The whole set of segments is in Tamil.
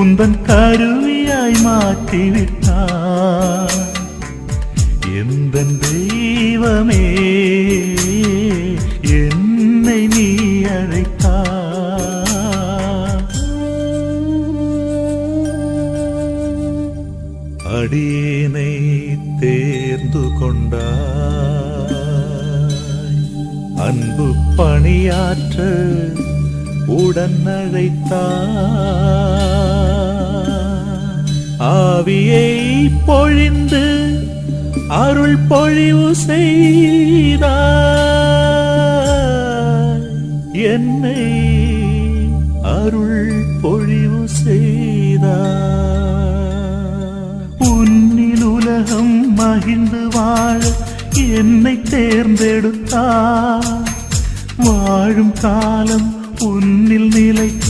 உந்தன் கருவியாய் மாற்றிவிட்டாய் எந்தன் தெய்வமே என்னை நீ அழைத்தாய் அடியேனை தேர்ந்து கொண்டாய் அன்பு பணியாற்ற உடன் அழைத்தாய் ஆவியை பொழிந்து அருள் பொழிவு செய்தாய் என்னை அருள் பொழிவு செய்தாய் உன்னில் உலகம் மகிழ்ந்து வாழ என்னை தேர்ந்தெடுத்தாய் வாழும் காலம் உன்னில் நிலைக்க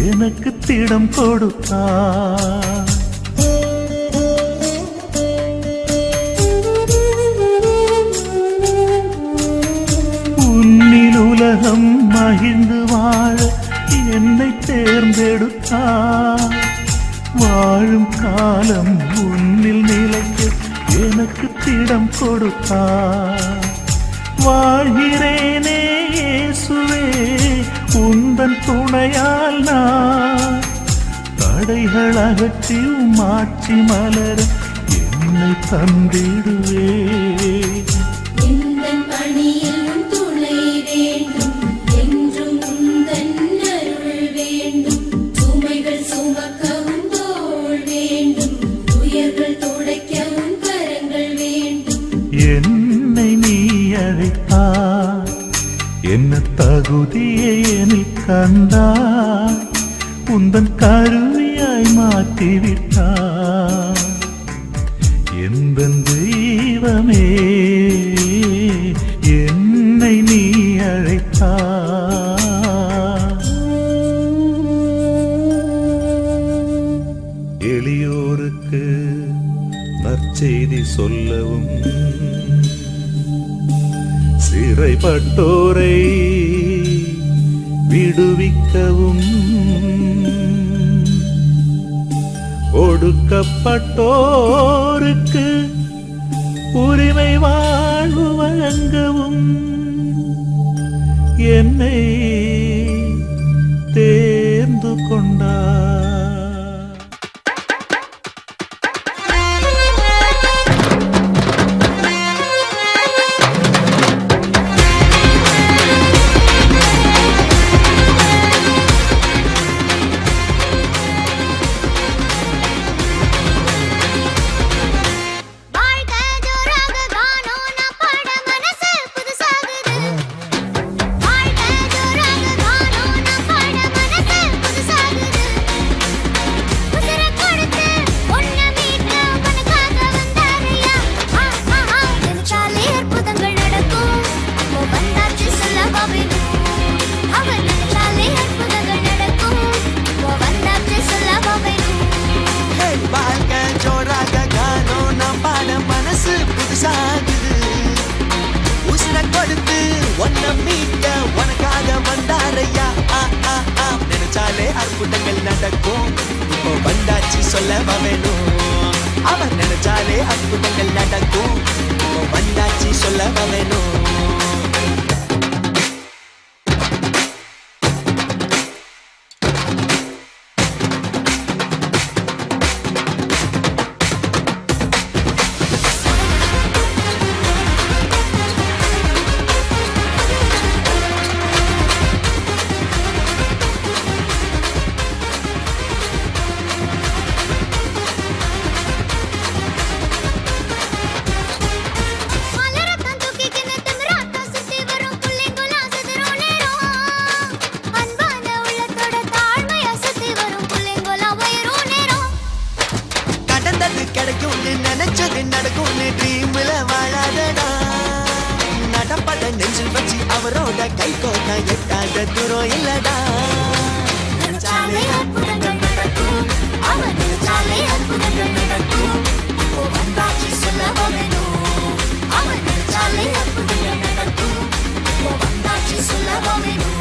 எனக்கு திடம் கொடுத்தாய் உன்னில் உலகம் மகிழ்ந்து வாழ என்னை தேர்ந்தெடுத்தாய் வாழும் காலம் உன்னில் நிலைக்க எனக்கு திடம் கொடுத்தாய் வாழ்கிறேனே இயேசுவே உந்தன் துணையால் நான் தடைகள் அகற்றி மாட்சி மலர என்னை தந்திடுவே என்னை நீ அழைத்தாய் என்ன தகுதியை எனில் கண்டாய் உந்தன் கருவியாய் மாற்றிவிட்டாய் எந்தன் தெய்வமே என்னை நீ அழைத்தாய் எளியோருக்கு நற்செய்தி சொல்லவும் சிறைப்பட்டோரை விடுவிக்கவும் ஒடுக்கப்பட்டோருக்கு உரிமை வாழ்வு வழங்கவும் என்னை தேர்ந்து கொண்டார் அற்புதங்கள் நடக்கும் இப்போ வந்தாச்சு சொல்லவா வேணும் அவர் நினைச்சாலே அற்புதங்கள் நடக்கும் இப்போ வந்தாச்சு சொல்லவா வேணும் நினைச்சது நடக்கும் ட்ரீம்ல வாழாதடா நடப்பட நெஞ்சில் வச்சு அவரோட கை கோட்டா எட்டாத தூரம் இல்லடா நினைச்சாலே அற்புதங்கள் நடக்கும் அவன் நினைச்சாலே அற்புதங்கள் நடக்கும் இப்போ வந்தாச்சு சொல்லவா வேணும் அவன் நினைச்சாலே அற்புதங்கள் நடக்கும் இப்போ வந்தாச்சு சொல்லவா வேணும்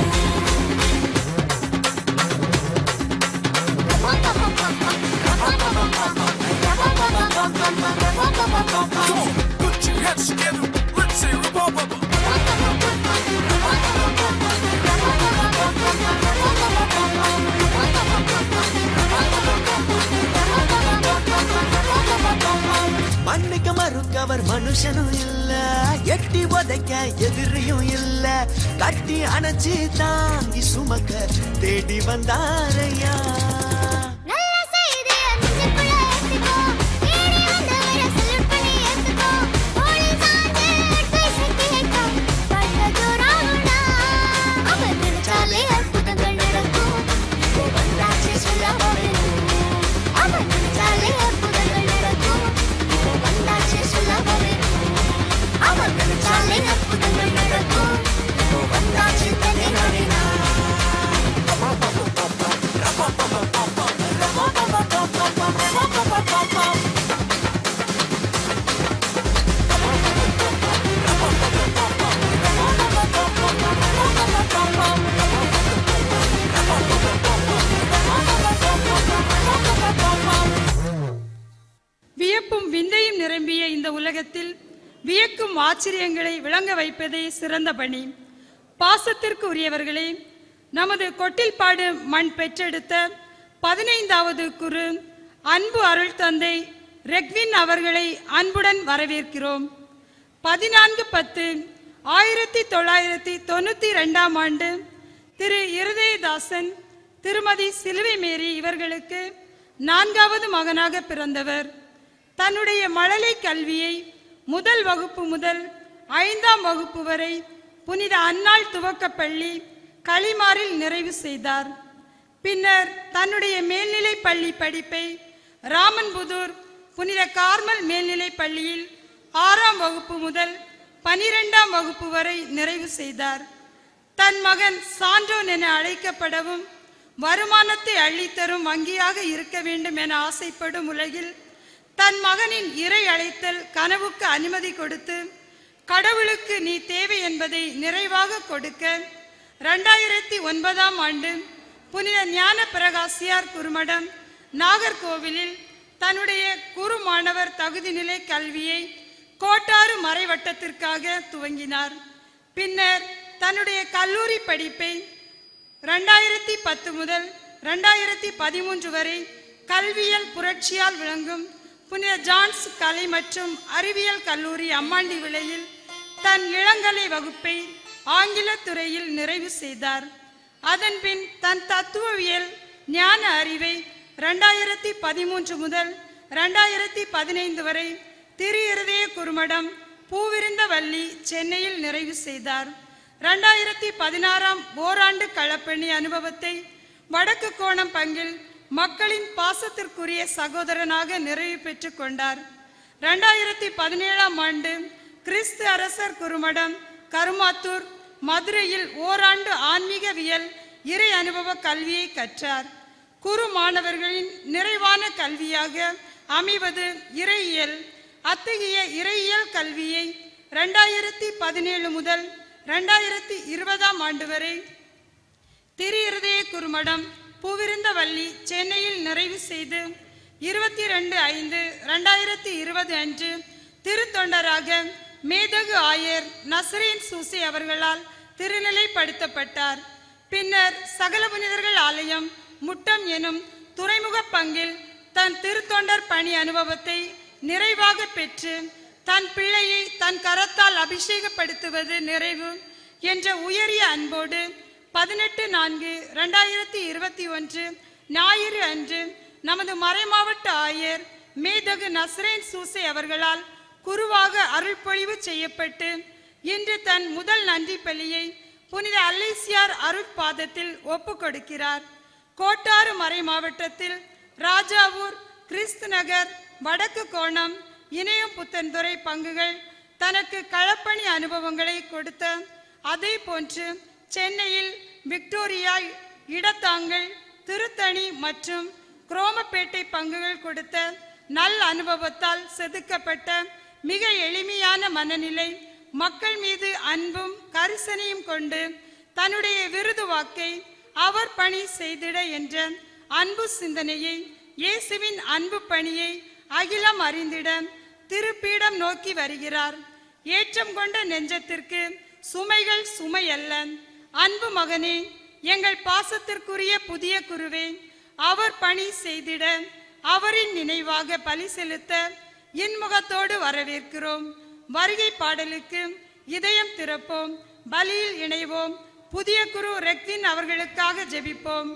அவர் மனுஷனும் இல்ல, எட்டி உதைக்க எதிரியும் இல்ல, கட்டி அணைச்சி தாங்கி சுமக்க தேடி வந்தாரையா. வியப்பும் விந்தையும் நிரம்பிய இந்த உலகத்தில் வியக்கும் ஆச்சரியங்களை விளங்க வைப்பதே சிறந்த பணி. பாசத்திற்கு உரியவர்களே, நமது கொட்டில்பாடு மண் பெற்றெடுத்த 15வது குரு அன்பு அருள் தந்தை ரெக்வின் அவர்களை அன்புடன் வரவேற்கிறோம். 14/10/1992 ஆண்டு திரு இருதயதாசன் திருமதி சிலுவை மேரி இவர்களுக்கு 4வது மகனாக பிறந்தவர். தன்னுடைய மழலை கல்வியை முதல் வகுப்பு முதல் 5ஆம் வகுப்பு வரை புனித அன்னாள் துவக்கப்பள்ளி களிமாரில் நிறைவு செய்தார். பின்னர் தன்னுடைய மேல்நிலை பள்ளி படிப்பை ராமன்புதூர் புனித கார்மல் மேல்நிலை பள்ளியில் 6ஆம் வகுப்பு முதல் 12ஆம் வகுப்பு வரை நிறைவு செய்தார். தன் மகன் சான்றோன் என அழைக்கப்படவும் வருமானத்தை அள்ளித்தரும் வங்கியாக இருக்க வேண்டும் என ஆசைப்படும் உலகில் தன் மகனின் இறை அழைத்தல் கனவுக்கு அனுமதி கொடுத்து கடவுளுக்கு நீ தேவை என்பதை நிறைவாக கொடுக்க 2009ஆம் ஆண்டு புனித ஞான பிரகாசியார் குருமடம் நாகர்கோவிலில் தன்னுடைய குரு மாணவர் தகுதிநிலை கல்வியை கோட்டாறு மறைவட்டத்திற்காக துவங்கினார். பின்னர் தன்னுடைய கல்லூரி படிப்பை 2010 முதல் 2013 வரை கல்வியல் புரட்சியால் விளங்கும் புனித ஜான்ஸ் கலை மற்றும் அறிவியல் கல்லூரி அம்மாண்டி விளையில் தன் இளங்கலை வகுப்பை ஆங்கில துறையில் நிறைவு செய்தார். அதன்பின் தன் தத்துவவியல் ஞான அறிவை 2013 முதல் 2015 வரை திரு இருதய குருமடம் பூவிருந்தவல்லி சென்னையில் நிறைவு செய்தார். 2016ஆம் ஓராண்டு களப்பணி அனுபவத்தை வடக்கு கோணம் பங்கில் மக்களின் பாசத்திற்குரிய சகோதரனாக நிறைவு பெற்று கொண்டார். 2017ஆம் ஆண்டு கிறிஸ்து அரசர் குருமடம் கருமாத்தூர் மதுரையில் ஓராண்டு ஆன்மீகவியல் இறை அனுபவ கல்வியை கற்றார். குரு மாணவர்களின் நிறைவான கல்வியாக அமைவது இறையியல். அத்தகைய இறையியல் கல்வியை 2017 முதல் 2020ஆம் ஆண்டு வரை திரு இருதய குருமடம் பூவிருந்தவல்லி சென்னையில் நிறைவு செய்து 22/5/2020 அன்று திருத்தொண்டராக மேதகு ஆயர் நசரேன் சூசி அவர்களால் திருநிலைப்படுத்தப்பட்டார். பின்னர் சகல புனிதர்கள் ஆலயம் முட்டம் எனும் துறைமுக பங்கில் தன் திருத்தொண்டர் பணி அனுபவத்தை நிறைவாக பெற்று தன் பிள்ளையை தன் கரத்தால் அபிஷேகப்படுத்துவது நிறைவு என்ற உயரிய அன்போடு 18/4/2021 ஞாயிறு அன்று நமது மறைமாவட்ட ஆயர் மேதகு நசரேன் சூசை அவர்களால் குருவாக அருள்பொழிவு செய்யப்பட்டு இன்று தன் முதல் நன்றி பலியை புனித அல்லேசியார் அருட்பாதத்தில் ஒப்பு கொடுக்கிறார். கோட்டாறு மறை மாவட்டத்தில் ராஜாவூர், கிறிஸ்து நகர், வடக்கு கோணம், இணையம் புத்தன்துறை பங்குகள் தனக்கு களப்பணி அனுபவங்களை கொடுத்த அதே போன்று சென்னையில் விக்டோரியா, இடத்தாங்கல், திருத்தணி மற்றும் குரோமப்பேட்டை பங்குகள் கொடுத்த நல் அனுபவத்தால் செதுக்கப்பட்ட மிக எளிமையான மனநிலை, மக்கள் மீது அன்பும் கரிசனையும் கொண்டு தன்னுடைய விருது வாக்கை அவர் பணி செய்திட என்ற அன்பு சிந்தனையை, இயேசுவின் அன்பு பணியை அகிலம் அறிந்திட திருப்பீடம் நோக்கி வருகிறார். ஏற்றம் கொண்ட நெஞ்சத்திற்கு சுமைகள் சுமை அல்ல. அன்பு மகனே, எங்கள் பாசத்திற்குரிய புதிய குருவே, அவர் பணி செய்திட அவரின் நினைவாக பலி செலுத்த இன்முகத்தோடு வரவேற்கிறோம். வருகை பாடலுக்கு இதயம் திறப்போம், பலியில் இணைவோம். புதிய குரு ரெக்வின் அவர்களுக்காக ஜெபிப்போம்.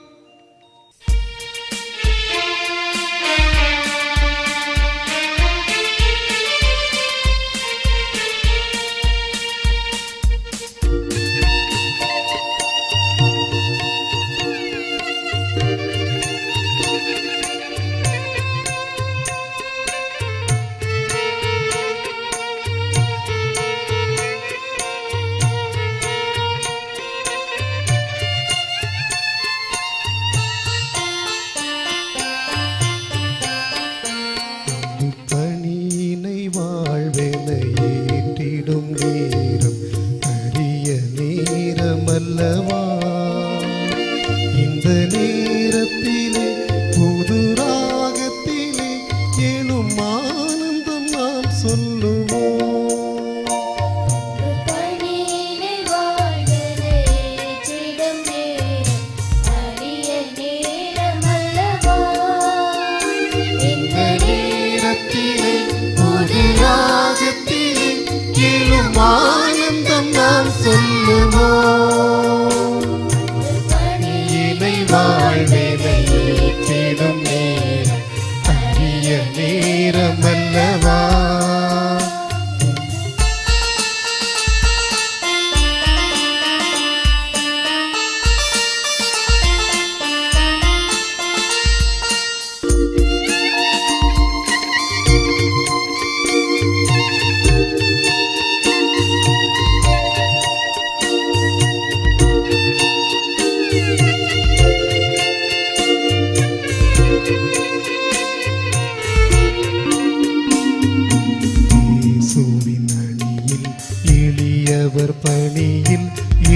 பணியில்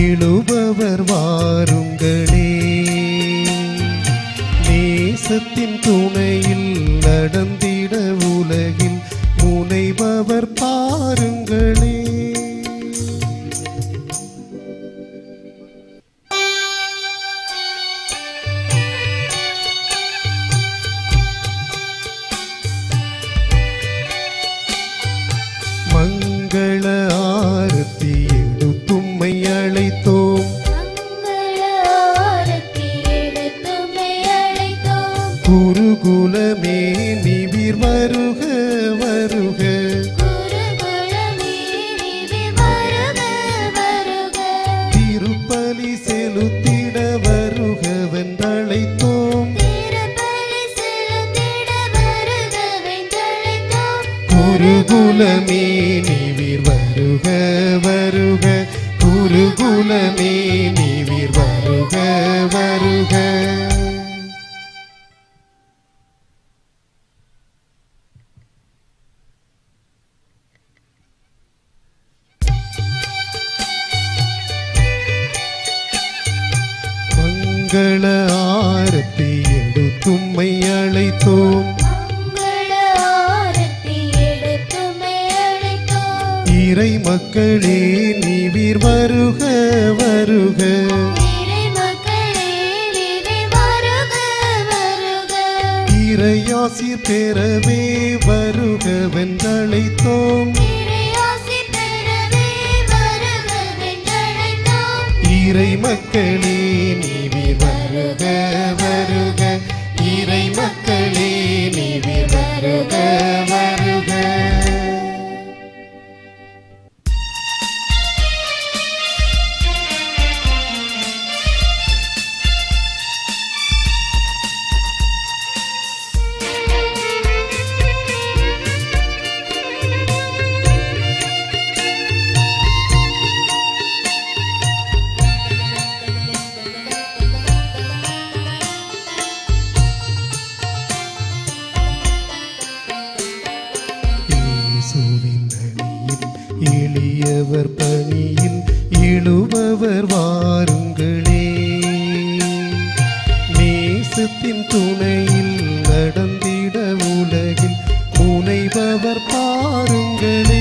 இழுபவர் வாருங்களே, நேசத்தின் துணையில் நடந்திட உலகில் முனைபவர் பாருங்களே. மங்கள ஆரத்தி எடுத்தும்மை அழைத்தோம், குருகுலமே நிவிர் வருக வருக, திருப்பலி செலுத்திட வருகவென்றழைத்தோம், குருகுலமே நிவிர் வருக வருக, குருகுலமே நிவிர் வருக வருக. மங்கள ஆரத்தி எடுத்தும்மை அழைத்தோம், இறை மக்களே நீவிர் வருக வருக, இறையாசிர் பெறவே வருகவென்றழைத்தோம், இறை மக்களே நீவிர் வருக வருக, இறை மக்களே நீவிர் வருக வருக. எளியவர் பணியில் இழுபவர் வாருங்களே, நேசத்தின் துணையில் நடந்திட உலகில் முனைபவர் பாருங்களே.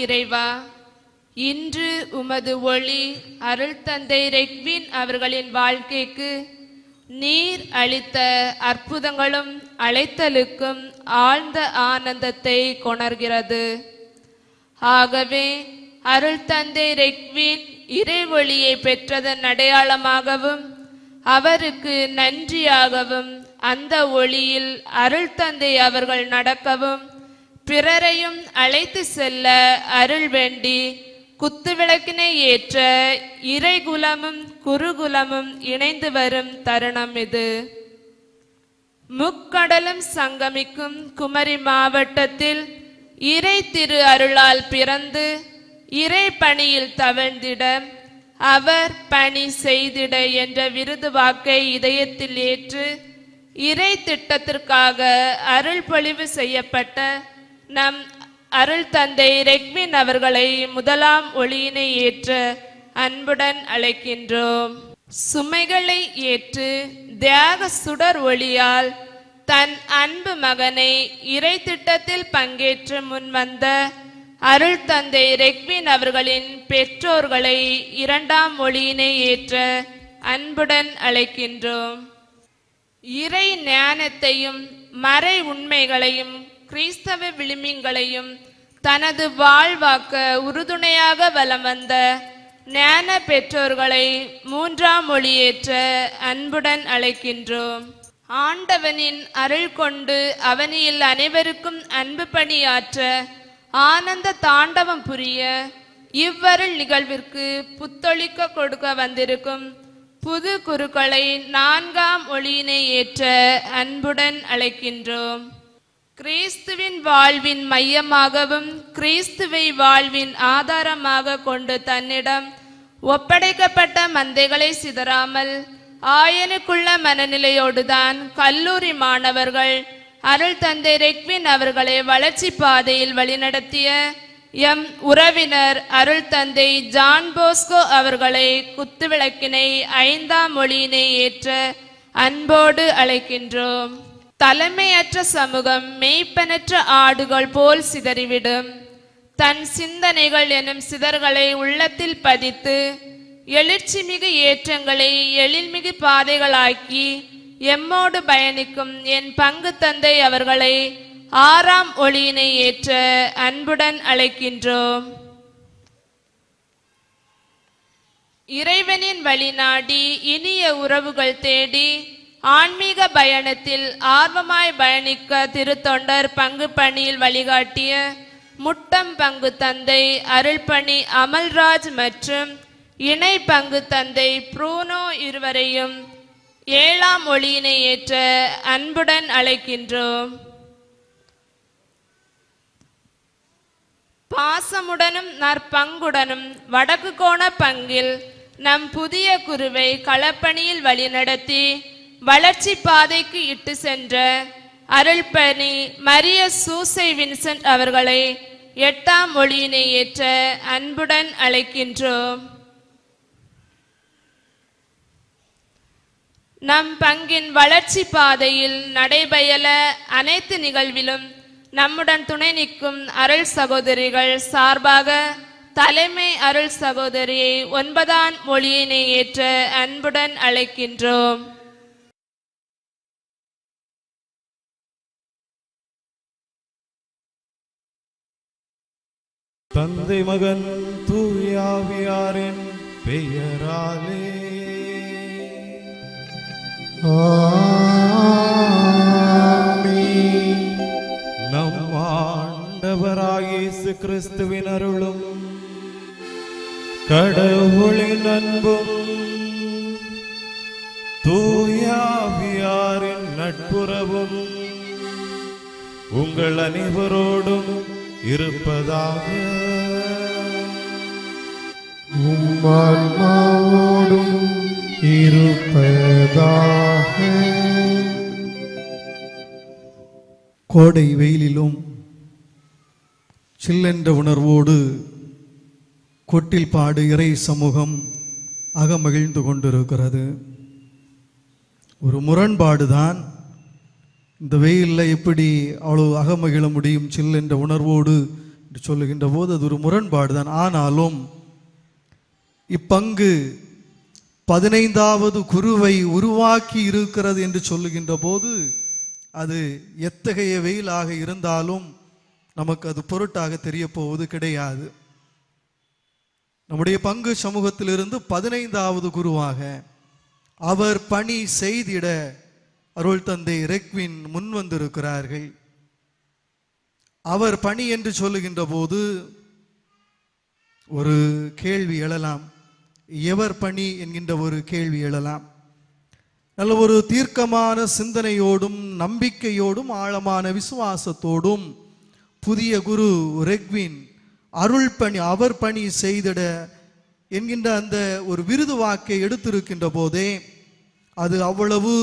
இறைவா, இன்று உமது ஒளி அருள் தந்தை ரெக்வின் அவர்களின் வாழ்க்கைக்கு நீர் அளித்த அற்புதங்களும் அழைத்தலுக்கும் ஆழ்ந்த ஆனந்தத்தை கொணர்கிறது. ஆகவே அருள் தந்தை ரெக்வின் இறை ஒளியை பெற்றதன் அடையாளமாகவும் அவருக்கு நன்றியாகவும் அந்த ஒளியில் அருள் தந்தை அவர்கள் நடக்கவும் பிறரையும் அழைத்து செல்ல அருள் வேண்டி குத்துவிளக்கினை ஏற்ற இறைகுலமும் குருகுலமும் இணைந்து வரும் தருணம் இது. முக்கடலும் சங்கமிக்கும் குமரி மாவட்டத்தில் இறை திரு அருளால் பிறந்து இறை பணியில் தவழ்ந்திட அவர் பணி செய்திட என்ற விருது வாக்கை இதயத்தில் ஏற்று இறை திட்டத்திற்காக அருள் பொழிவு செய்யப்பட்ட நம் அருள் தந்தை ரெக்வின் அவர்களை முதலாம் ஒளியினை ஏற்ற அன்புடன் அழைக்கின்றோம். சுமைகளை ஏற்று தியாக சுடர் ஒளியால் தன் அன்பு மகனை இறை திட்டத்தில் பங்கேற்று முன்வந்த அருள் தந்தை ரெக்வின் அவர்களின் பெற்றோர்களை இரண்டாம் ஒளியினை ஏற்ற அன்புடன் அழைக்கின்றோம். இறை ஞானத்தையும் மறை உண்மைகளையும் கிறிஸ்தவ விழுமியங்களையும் தனது வாழ்வாக்க உறுதுணையாக வலம் வந்த ஞான பெற்றோர்களை மூன்றாம் ஒளியேற்ற அன்புடன் அழைக்கின்றோம். ஆண்டவனின் அருள் கொண்டு அவனியில் அனைவருக்கும் அன்பு பணியாற்ற ஆனந்த தாண்டவம் புரிய இவ்வருள் நிகழ்விற்கு புத்தொழிக்க கொடுக்க வந்திருக்கும் புது குருக்களை நான்காம் ஒளியினை ஏற்ற அன்புடன் அழைக்கின்றோம். கிறிஸ்துவின் வாழ்வின் மையமாகவும் கிறிஸ்துவை வாழ்வின் ஆதாரமாக கொண்டு தன்னிடம் ஒப்படைக்கப்பட்ட மந்தைகளை சிதறாமல் ஆயனுக்குள்ள மனநிலையோடுதான் கல்லூரி மாணவர்கள் அருள் தந்தை ரெக்வின் அவர்களை வளர்ச்சி பாதையில் வழிநடத்திய எம் உறவினர் அருள் தந்தை ஜான் போஸ்கோ அவர்களை குத்துவிளக்கினை ஐந்தாம் ஒளியினை ஏற்ற அன்போடு அழைக்கின்றோம். தலைமையற்ற சமூகம் மெய்ப்பனற்ற ஆடுகள் போல் சிதறிவிடும். தன் சிந்தனைகள் எனும் சிதறுகளை உள்ளத்தில் பதித்து எழுச்சிமிகு ஏற்றங்களை எழில்மிகு பாதைகளாக்கி எம்மோடு பயணிக்கும் என் பங்கு தந்தை அவர்களை ஆறாம் ஒளியினை ஏற்ற அன்புடன் அழைக்கின்றோம். இறைவனின் வழி நாடி இனிய உறவுகள் தேடி ஆன்மீக பயணத்தில் ஆர்வமாய் பயணிக்க திருத்தொண்டர் பங்கு பணியில் வழிகாட்டிய முட்டம் பங்கு தந்தை அருள்பணி அமல்ராஜ் மற்றும் இணை பங்கு தந்தை ப்ரூனோ இருவரையும் ஏழாம் ஒளியினை ஏற்ற அன்புடன் அழைக்கின்றோம். பாசமுடனும் நற்பங்குடனும் வடக்கு கோண பங்கில் நம் புதிய குருவை களப்பணியில் வழிநடத்தி வளர்ச்சி பாதைக்கு இட்டு சென்ற அருள்பணி மரிய சூசை வின்சென்ட் அவர்களை எட்டாம் ஒளியினை ஏற்ற அன்புடன் அழைக்கின்றோம். நம் பங்கின் வளர்ச்சி பாதையில் நடைபயல அனைத்து நிகழ்விலும் நம்முடன் துணை நிற்கும் அருள் சகோதரிகள் சார்பாக தலைமை அருள் சகோதரியை 9ஆம் ஒளியினை ஏற்ற அன்புடன் அழைக்கின்றோம். தந்தை மகன் தூயாவியாரின் பெயராலே ஆமென். நம் ஆண்டவராகிய இயேசு கிறிஸ்துவின் அருளும் கடவுளின் அன்பும் தூயாவியாரின் நட்புறவும் உங்கள் அனைவரோடும் இருப்பதாக. உம்மான்மாவோடும் இருப்பதாக. கோடை வெயிலிலும் சில்லென்ற உணர்வோடு கொட்டில்பாடு இறை சமூகம் அகமகிழ்ந்து கொண்டிருக்கிறது. ஒரு முரண்பாடுதான். இந்த வெயிலில் எப்படி அவ்வளோ அகமகிழ முடியும்? சில்லென்ற உணர்வோடு என்று சொல்லுகின்ற போது அது ஒரு முரண்பாடு தான். ஆனாலும் இப்பங்கு 15வது குருவை உருவாக்கி இருக்கிறது என்று சொல்லுகின்ற போது அது எத்தகைய வெயிலாக இருந்தாலும் நமக்கு அது பொருட்டாக தெரிய போவது கிடையாது. நம்முடைய பங்கு சமூகத்திலிருந்து 15வது குருவாக அவர் பணி செய்திட அருள் தந்தை ரெக்வின் முன் வந்திருக்கிறார்கள். அவர் பணி என்று சொல்லுகின்ற போது ஒரு கேள்வி எழலாம், எவர் பணி என்கின்ற ஒரு கேள்வி எழலாம். நல்ல ஒரு தீர்க்கமான சிந்தனையோடும் நம்பிக்கையோடும் ஆழமான விசுவாசத்தோடும் புதிய குரு ரெக்வின் அருள் பணி அவர் பணி செய்திட என்கின்ற அந்த ஒரு விருது வாக்கை எடுத்திருக்கின்ற போதே அது அவ்வளவு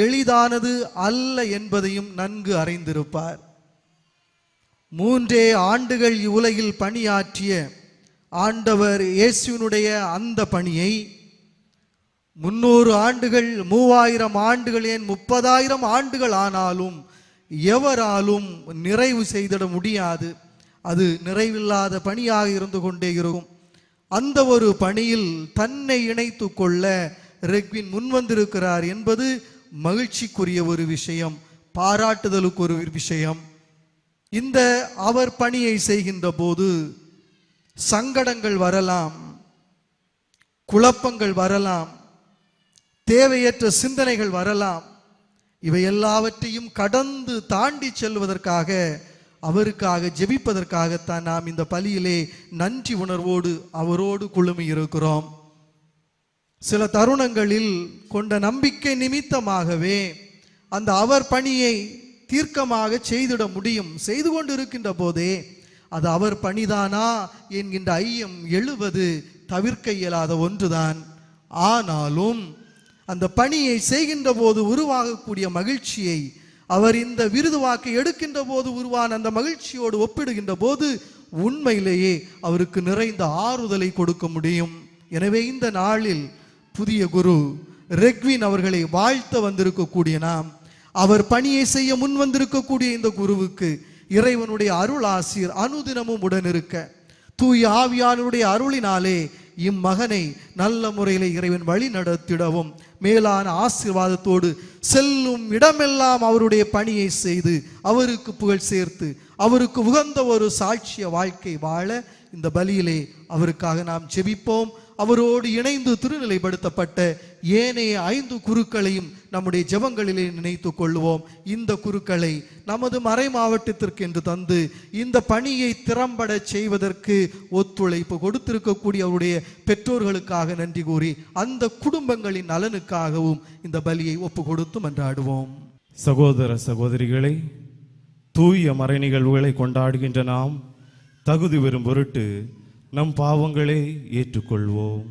எளிதானது அல்ல என்பதையும் நன்கு அறிந்திருப்பார். 3 ஆண்டுகள் இவ்வுலகில் பணியாற்றிய ஆண்டவர் இயேசுவினுடைய அந்த பணியை 300 ஆண்டுகள் 3000 ஆண்டுகள் ஏன் 30,000 ஆண்டுகள் ஆனாலும் எவராலும் நிறைவு செய்திட முடியாது. அது நிறைவில்லாத பணியாக இருந்து கொண்டே இருக்கும். அந்த ஒரு பணியில் தன்னை இணைத்து கொள்ள ரெக்வின் முன்வந்திருக்கிறார் என்பது மகிழ்ச்சிக்குரிய ஒரு விஷயம், பாராட்டுதலுக்கு ஒரு விஷயம். இந்த அவர் பணியை செய்கின்ற போது சங்கடங்கள் வரலாம், குழப்பங்கள் வரலாம், தேவையற்ற சிந்தனைகள் வரலாம். இவை எல்லாவற்றையும் கடந்து தாண்டி செல்வதற்காக அவருக்காக ஜெபிப்பதற்காகத்தான் நாம் இந்த பலியிலே நன்றி உணர்வோடு அவரோடு குழுமி இருக்கிறோம். சில தருணங்களில் கொண்ட நம்பிக்கை நிமித்தமாகவே அந்த அவர் பணியை தீர்க்கமாக செய்திட முடியும். செய்து கொண்டு இருக்கின்ற போதே அது அவர் பணிதானா என்கின்ற ஐயம் எழுவது தவிர்க்க இயலாத ஒன்றுதான். ஆனாலும் அந்த பணியை செய்கின்ற போது உருவாகக்கூடிய மகிழ்ச்சியை அவர் இந்த விருது வாக்கை எடுக்கின்ற போது உருவான அந்த மகிழ்ச்சியோடு ஒப்பிடுகின்ற போது உண்மையிலேயே அவருக்கு நிறைந்த ஆறுதலை கொடுக்க முடியும். எனவே இந்த நாளில் புதிய குரு ரெக்வின் அவர்களை வாழ்த்த வந்திருக்கக்கூடிய நாம், அவர் பணியை செய்ய முன் வந்திருக்கக்கூடிய இந்த குருவுக்கு இறைவனுடைய அருள் ஆசீர் அனுதினமும் உடனிருக்க, தூய ஆவியானுடைய அருளினாலே இம்மகனை நல்ல முறையில் இறைவன் வழி நடத்திடவும், மேலான ஆசீர்வாதத்தோடு செல்லும் இடமெல்லாம் அவருடைய பணியை செய்து அவருக்கு புகழ் சேர்த்து அவருக்கு உகந்த ஒரு சாட்சிய வாழ்க்கை வாழ இந்த பலியிலே அவருக்காக நாம் ஜெபிப்போம். அவரோடு இணைந்து திருநிலைப்படுத்தப்பட்ட ஏனைய 5 குருக்களையும் நம்முடைய ஜெபங்களிலே நினைத்து கொள்வோம். இந்த குருக்களை நமது மறை மாவட்டத்திற்கு என்று தந்து இந்த பணியை திறம்பட செய்வதற்கு ஒத்துழைப்பு கொடுத்திருக்கக்கூடிய அவருடைய பெற்றோர்களுக்காக நன்றி கூறி அந்த குடும்பங்களின் நலனுக்காகவும் இந்த பலியை ஒப்பு கொடுத்து மன்றாடுவோம். சகோதர சகோதரிகளை, தூய மறை நிகழ்வுகளை கொண்டாடுகின்ற நாம் தகுதி பெறும் பொருட்டு நம் பாவங்களை ஏற்றுக்கொள்வோம்.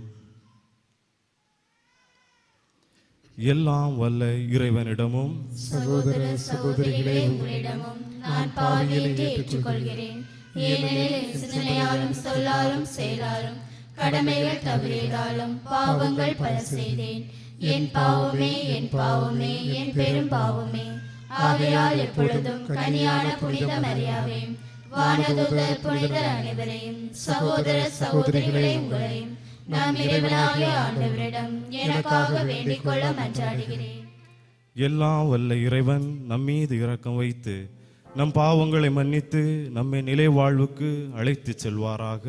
எல்லாம் வல்ல இறைவனிடமும் சகோதர சகோதரிகளே உங்களிடமும் நான் பாவிகளை ஏற்றுக்கொள்கிறேன். ஏனெனில் என் சிந்தனையாலும் சொல்லாலும் செயலாலும் கடமைகள் தவறியதாலும் பாவங்கள் பல செய்தேன். என் பாவமே என் பாவமே என் பெரும் பாவமே. ஆகையால் எப்பொழுதும் கனியான புனித மரியாவே, வானதூதர் புனிதர் அனைவரையும் சகோதர சகோதரிகளை உங்களையும் நாம் இறைவனாகிய ஆண்டவரிடம் எனக்காக வேண்டிக் கொள்ள மன்றாடுகிறேன். எல்லாம் வல்ல இறைவன் நம்மீது இரக்கம் வைத்து நம் பாவங்களை மன்னித்து நம்மை நிலை வாழ்வுக்கு அழைத்து செல்வாராக.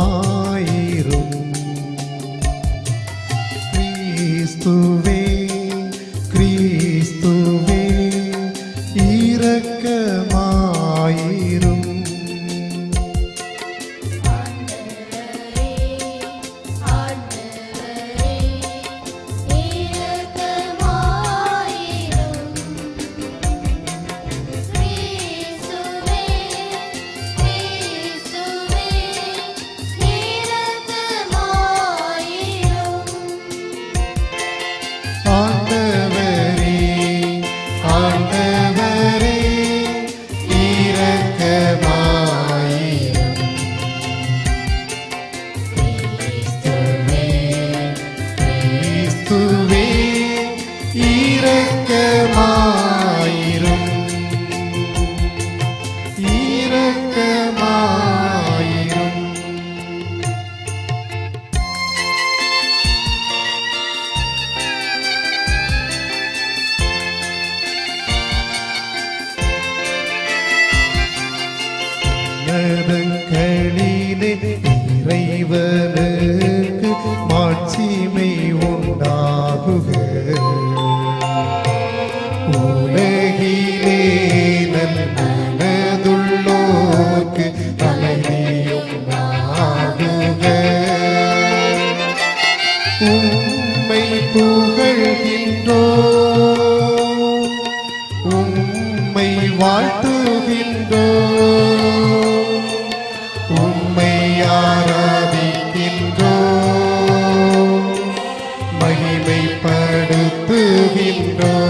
இரக்கமாயிரும் கிறிஸ்துவே, கிறிஸ்துவே இரக்கமாயிரும். மாட்சிமை உண்டாகுக. உலகிலே நன்மனதுள்ளோர்க்கு அமைதியுண்டாகுக. உம்மை புகழ்கின்றோம், உம்மை வாழ்த்துகின்றோம், உம்மை ஆராதிக்கின்றோம், மகிமைப்படுத்துகின்றோம்.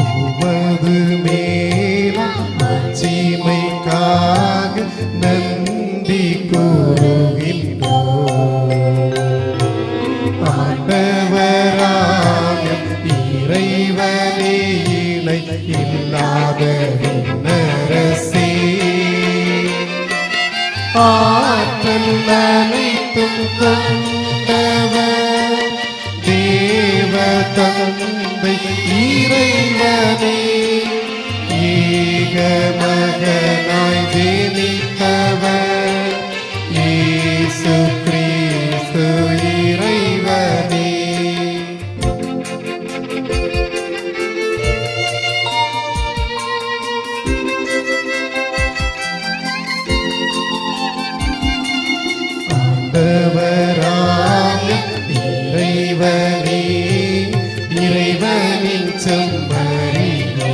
உமது மேலாம் மாட்சிமைக்காக நன்றி கூறுகின்றோம். ஆண்டவராய இறைவனே, இணை இல்லாத விண்ணரசே, ஆற்றல் அனைத்தும் கொண்டவர், தேவ தந்தை இறைவனே, ஏக மகனாய் ஜெனித்தவர், இயேசு கிறிஸ்து இறைவனே. ஆண்டவராய இறைவனே, இறைவனின் செம்மறியே,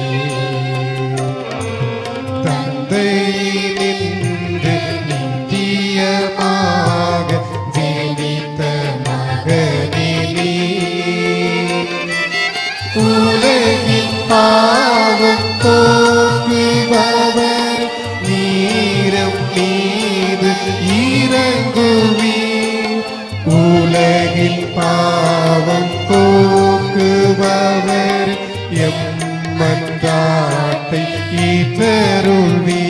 தந்தையினின்று நித்தியமாக ஜீவித்த மகனிலே, உலகின் பாவம் போக்குபவர், நீரம் மீது இறங்குவீர். உலகின் பாவம் போக்குபவர், எம்மன்றாட்டை ஈற்றருள்வீர்.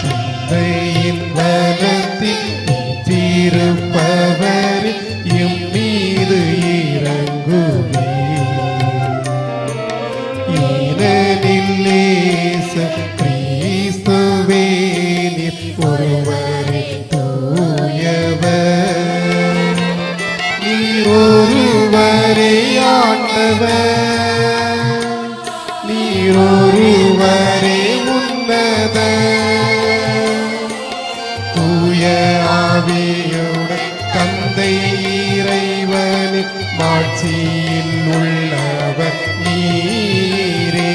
தந்தையின் வலத்தில் வீற்றிருப்பவர், எம் மீது இறங்குவீர். ஏனெனில் இயேசு கிறிஸ்துவே, நீர் ஒருவரே தூயவர், நீர் ஒருவரே ஆண்டவர், நீர் ஒருவரே உன்னதர். தூய ஆவியுடன் தந்தை இறைவனின் மாட்சியில் உள்ளவர் நீரே.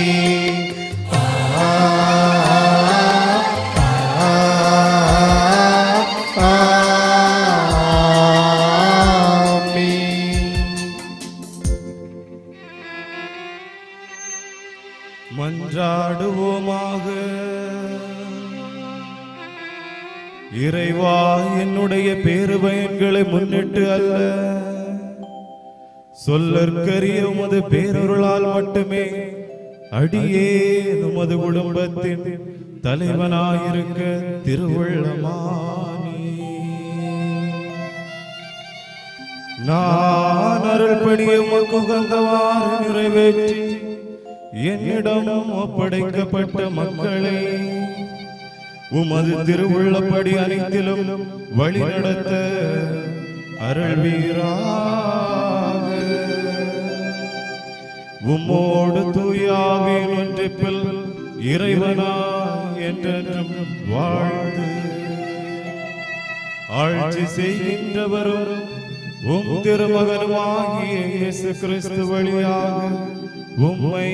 மன்றாடுவோமாக. இறைவா, என்னுடைய பேருபயன்களை முன்னிட்டு அல்ல, சொல்லற்கரிய உமது பேரருளால் மட்டுமே அடியே உமது குடும்பத்தின் தலைவனாயிருக்க திருவுள்ளமானி. நான் அருள் பணியை உமக்கு உகந்தவாறு நிறைவேற்றி என்னிடம் ஒப்படைக்கப்பட்ட மக்களை உமது திருவுள்ளப்படி அனைத்திலும் வழி நடத்த அருள்வீராக. உம்மோடு தூயாவின் ஒன்றிப்பில் இறைவனா என்றென்றும் வாழ்ந்து ஆட்சி செய்கின்றவரும் உம் திருமகனுமாகிய இயேசு கிறிஸ்து வழியாக உம்மை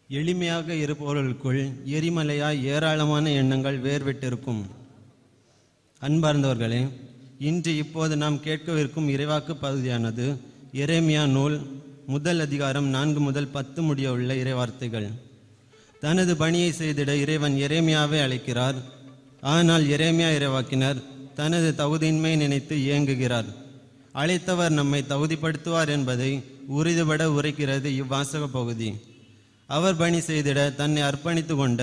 எளிமையாக இருப்பவர்களுக்குள் எரிமலையாய் ஏராளமான எண்ணங்கள் வேர்விட்டிருக்கும். அன்பார்ந்தவர்களே, இன்று இப்போது நாம் கேட்கவிருக்கும் இறைவாக்கு பகுதியானது எரேமியா நூல் 1 அதிகாரம் 4 முதல் 10 முடிய உள்ள இறைவார்த்தைகள். தனது பணியை செய்திட இறைவன் எரேமியாவை அழைக்கிறார். ஆனால் எரேமியா இறைவாக்கினர் தனது தகுதியின்மை நினைத்து ஏங்குகிறார். அழைத்தவர் நம்மை தகுதிப்படுத்துவார் என்பதை உறுதிபட உரைக்கிறது இவ்வாசக பகுதி. அவர் பணி செய்திட தன்னை அர்ப்பணித்து கொண்ட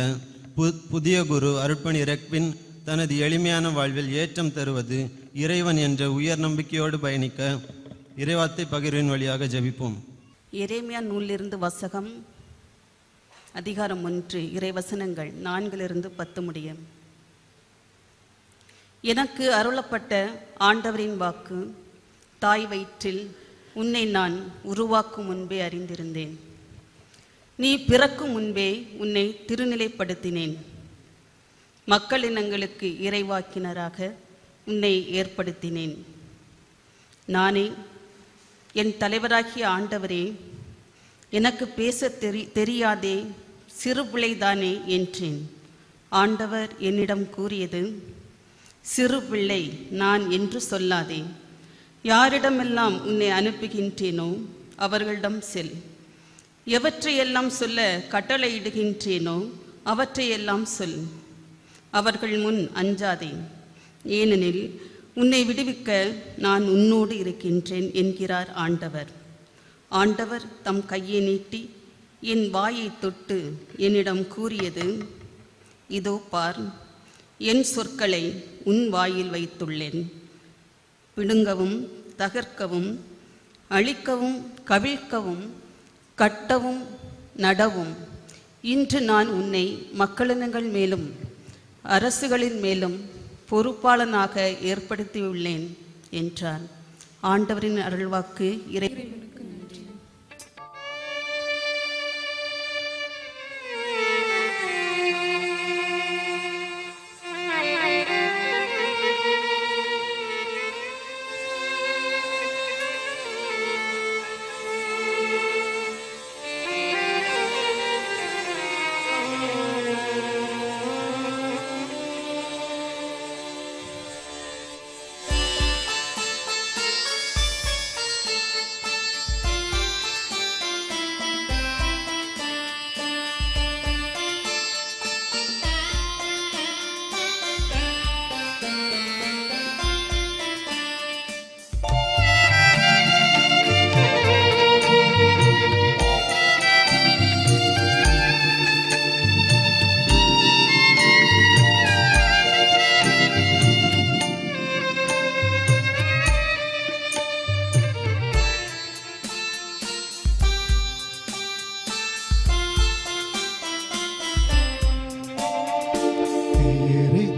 புதிய குரு அருட்பணி ரெக்வின் தனது எளிமையான வாழ்வில் ஏற்றம் தருவது இறைவன் என்ற உயர் நம்பிக்கையோடு பயணிக்க இறைவார்த்தை பகிர்வின் வழியாக ஜெபிப்போம். எரேமியா நூலிலிருந்து வாசகம். அதிகாரம் 1, இறைவசனங்கள் 4-10 முடிய. எனக்கு அருளப்பட்ட ஆண்டவரின் வாக்கு, தாய் வயிற்றில் உன்னை நான் உருவாக்கும் முன்பே அறிந்திருந்தேன். நீ பிறக்கும் முன்பே உன்னை திருநிலைப்படுத்தினேன். மக்களினங்களுக்கு இறைவாக்கினராக உன்னை ஏற்படுத்தினேன். நானே என் தலைவராகிய ஆண்டவரே, எனக்கு பேச தெரியாதே, சிறு பிள்ளைதானே என்றேன். ஆண்டவர் என்னிடம் கூறியது, சிறு பிள்ளை நான் என்று சொல்லாதே. யாரிடமெல்லாம் உன்னை அனுப்புகின்றேனோ அவர்களிடம் செல். எவற்றையெல்லாம் சொல்ல கட்டளையிடுகின்றேனோ அவற்றையெல்லாம் சொல். அவர்கள் முன் அஞ்சாதே, ஏனெனில் உன்னை விடுவிக்க நான் உன்னோடு இருக்கின்றேன் என்கிறார் ஆண்டவர். ஆண்டவர் தம் கையை நீட்டி என் வாயை தொட்டு என்னிடம் கூறியது, இதோ பார், என் சொற்களை உன் வாயில் வைத்துள்ளேன். பிடுங்கவும் தகர்க்கவும் அழிக்கவும் கவிழ்க்கவும் கட்டவும் நடவும் இன்று நான் உன்னை மக்களினங்கள் மேலும் அரசுகளின் மேலும் பொறுப்பாளனாக ஏற்படுத்தியுள்ளேன் என்றார். ஆண்டவரின் அருள்வாக்கு. இறைவனுக்கு நன்றி.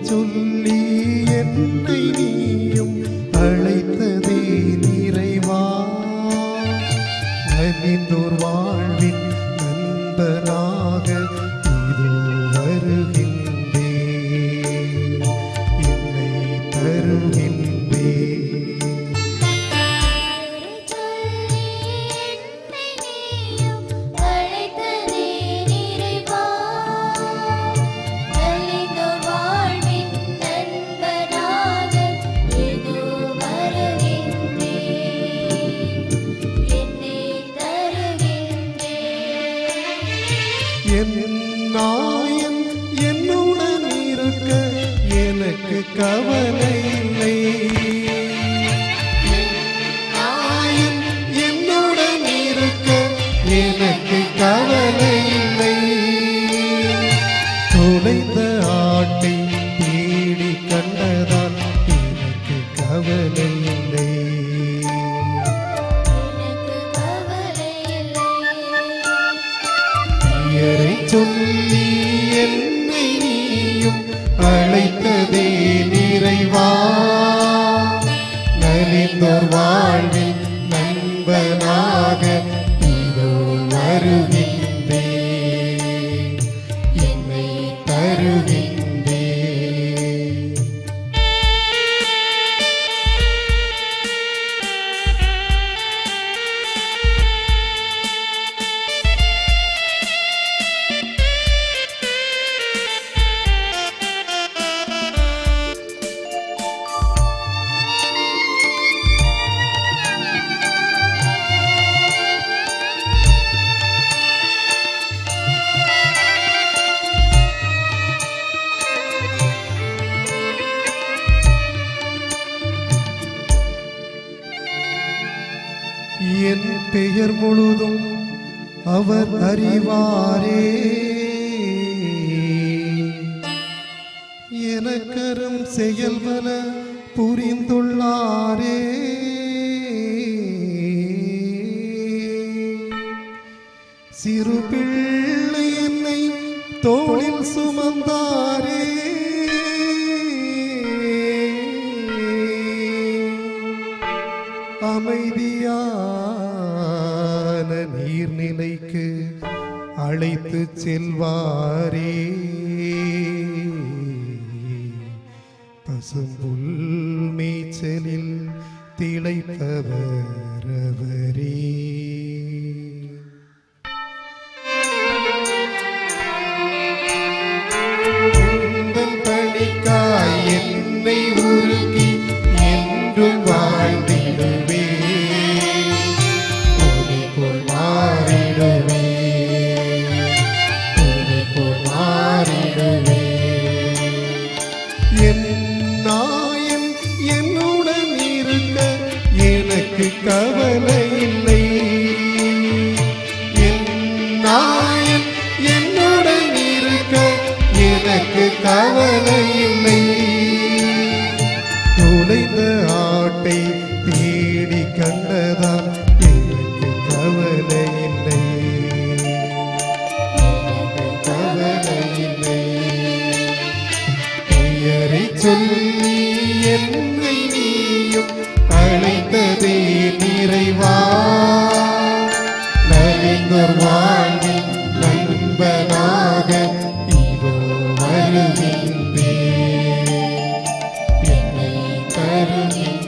சொல்லி என்னை நீயும் அழைத்ததே நிறைவா, நலிந்தோர் வாழ்வின் நண்பனாக இதோ வருகின்றே, என்னை தருகின்றே. நாயன் என்னுடன் இருக்க எனக்கு கவலை இல்லை. நாயன் என்னுடன் இருக்க எனக்கு கவலை இல்லை. தொலைந்த ஆட்டை தேடி கண்டதால் எனக்கு கவலை இல்லை. சொல்லி என்னை நீயும் அழைத்ததே நிறைவா, நலிந்தோர் வாழ்வில் நண்பனாக இதோ வருகின்றே, என்னை தருகின்றே. என் பெயர் முழுதும் அவர் அறிவாரே. எனக்கரும் செயல்பல புரிந்துள்ளாரே. சிறு பிள்ளை என்னை தோளில் சுமந்தாரே. அமைதியான நீர்நிலைக்கு அழைத்து செல்வாரே. பசும்புல் மேய்ச்சலில் திளைப்பவரவரே. உந்தன் பணிக்காய் என்னை உருகி என்றும் வாழ்ந்திடுவே. உனைப்போல் மாறிடுவே. உனைப்போல் மாறிடுவே. என் நாயன் என்னுடன் இருக்க எனக்கு கவலை இல்லை. என் நாயன் என்னுடன் இருக்க எனக்கு கவலை இல்லை. தொலைந்த ஆட்டை தேடி கண்டதால் எனக்கு கவலை இல்லை. கவலை இல்லை. பெயரை சொல்லி என்னை நீயும் அழைத்ததே நிறைவா. நலிந்தோர் வாழ்வின் நண்பனாக இதோ வருகின்றேன். என்னை தருகின்றேன்.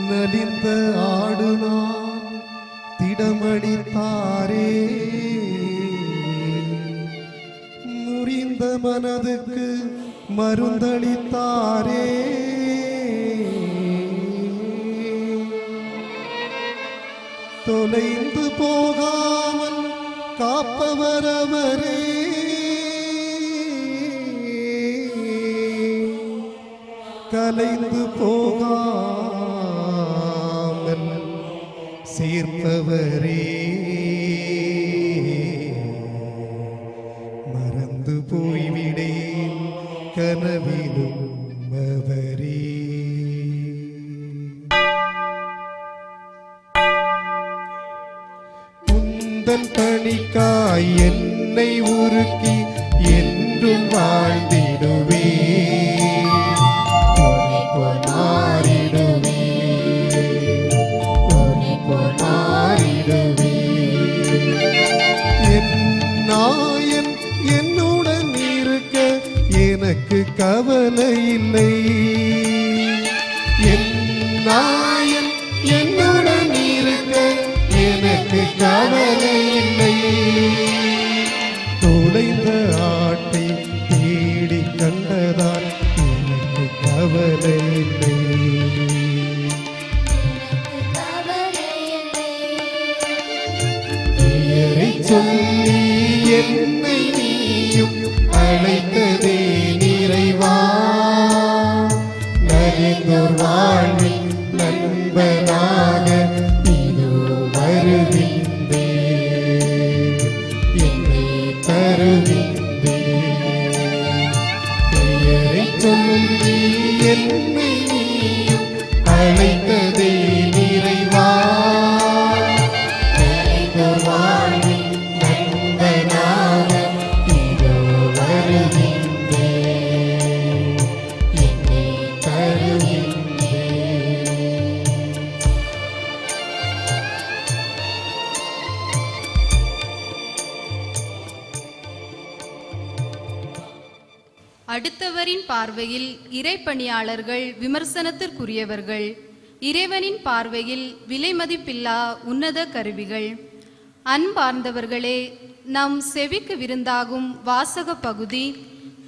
நலிந்த ஆடு நான் திடமளித்தாரே. முறிந்த மனதுக்கு மருந்தளித்தாரே. தொலைந்து போகாமல் காப்பவரவரே. கலைந்து போகாமல் சேர்ப்பவரே. மறந்து போய்விடேன் கனவிலும் அவரே. உந்தன் பணிக்காய் என்னை உருக்கி என்றும் வாழ்ந்திடுவே. உனைப்போல் மாறிடுவே. உனைப்போல் மாறிடுவே. என் நாயன் என்னுடன் இருக்க எனக்கு கவலை இல்லை. என் நாயன் என்னுடன் இருக்க எனக்கு கவலை இல்லை. தொலைந்த ஆட்டை தேடி கண்டதால் எனக்கு கவலை இல்லை. பெயரை சொல்லி என்னை நீயும் அழைத்ததே நிறைவா. நலிந்தோர் வாழ்வின் நண்பனாக இதோ வருகின்றேன். என்னை தருகின்றேன். பெயரை சொல்லி என்னை நீயும் அழைத்ததே நிறைவா. நலிந்தோர் வாழ்வின் நண்பனாக அடுத்தவரின் பார்வையில் இறைப்பணியாளர்கள் விமர்சனத்திற்குரியவர்கள், இறைவனின் பார்வையில் விலைமதிப்பில்லா உன்னத கருவிகள். அன்பார்ந்தவர்களே, நம் செவிக்கு விருந்தாகும் வாசக பகுதி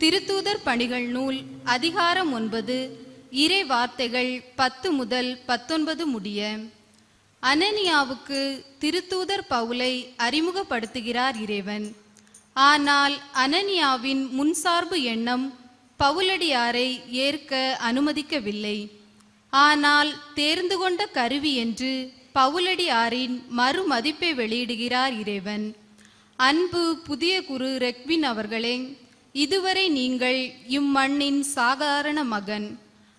திருத்தூதர் பணிகள் நூல் அதிகாரம் 9 இறை வார்த்தைகள் 10 முதல் 19 முடிய. அனனியாவுக்கு திருத்தூதர் பவுலை அறிமுகப்படுத்துகிறார் இறைவன். ஆனால் அனனியாவின் முன்சார்பு எண்ணம் பவுலடியாரை ஏற்க அனுமதிக்கவில்லை. ஆனால் தேர்ந்து கொண்ட கருவி என்று பவுலடியாரின் மறுமதிப்பை வெளியிடுகிறார் இறைவன். அன்பு புதிய குரு ரெக்வின் அவர்களே, இதுவரை நீங்கள் இம்மண்ணின் சாதாரண மகன்.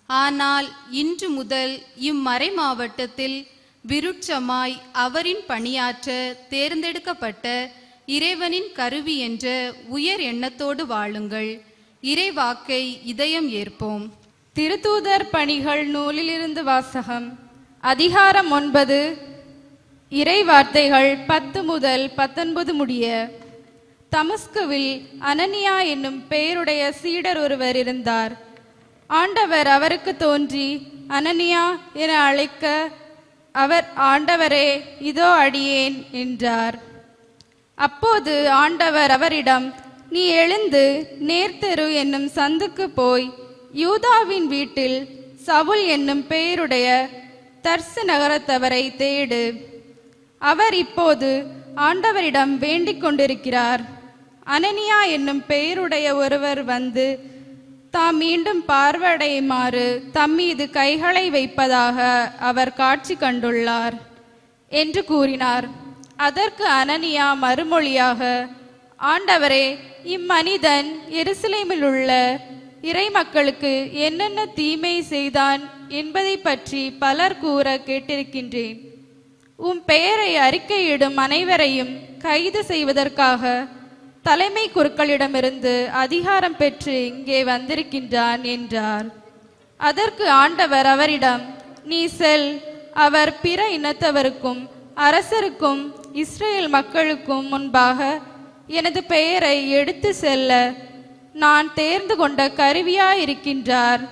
ஆனால் இன்று முதல் இம்மறை மாவட்டத்தில் விருட்சமாய் அவரின் பணியாற்ற தேர்ந்தெடுக்கப்பட்ட இறைவனின் கருவி என்ற உயர் எண்ணத்தோடு வாழுங்கள். இறைவாக்கை இதயம் ஏற்போம். திருத்தூதர் பணிகள் நூலிலிருந்து வாசகம். அதிகாரம் 9 இறை வார்த்தைகள் 10 முதல் 19 முடிய. தமஸ்குவில் அனனியா என்னும் பெயருடைய சீடர் ஒருவர் இருந்தார். ஆண்டவர் அவருக்கு தோன்றி அனனியா என அழைக்க அவர், ஆண்டவரே, இதோ அடியேன் என்றார். அப்போது ஆண்டவர் அவரிடம், நீ எழுந்து நேர்த்தெரு என்னும் சந்துக்கு போய் யூதாவின் வீட்டில் சவுல் என்னும் பெயருடைய தர்சு நகரத்தவரை தேடு. அவர் இப்போது ஆண்டவரிடம் வேண்டிக் கொண்டிருக்கிறார். அனனியா என்னும் பெயருடைய ஒருவர் வந்து தாம் மீண்டும் பார்வையடையுமாறு தம்மீது கைகளை வைப்பதாக அவர் காட்சி கண்டுள்ளார் என்று கூறினார். அதற்கு அனனியா மறுமொழியாக, ஆண்டவரே, இம்மனிதன் எருசலேமில் உள்ள இறை மக்களுக்கு என்னென்ன தீமை செய்தான் என்பதை பற்றி பலர் கூற கேட்டிருக்கின்றேன். உம் பெயரை அறிக்கையிடும் அனைவரையும் கைது செய்வதற்காக தலைமை குருக்களிடமிருந்து அதிகாரம் பெற்று இங்கே வந்திருக்கின்றான் என்றார். அதற்கு ஆண்டவர் அவரிடம், நீ செல், அவர் பிற இனத்தவருக்கும் அரசருக்கும் இஸ்ரேல் மக்களுக்கும் முன்பாக எனது பெயரை எடுத்து செல்ல நான் தேர்ந்து கொண்ட கருவியாயிருக்கின்றார்.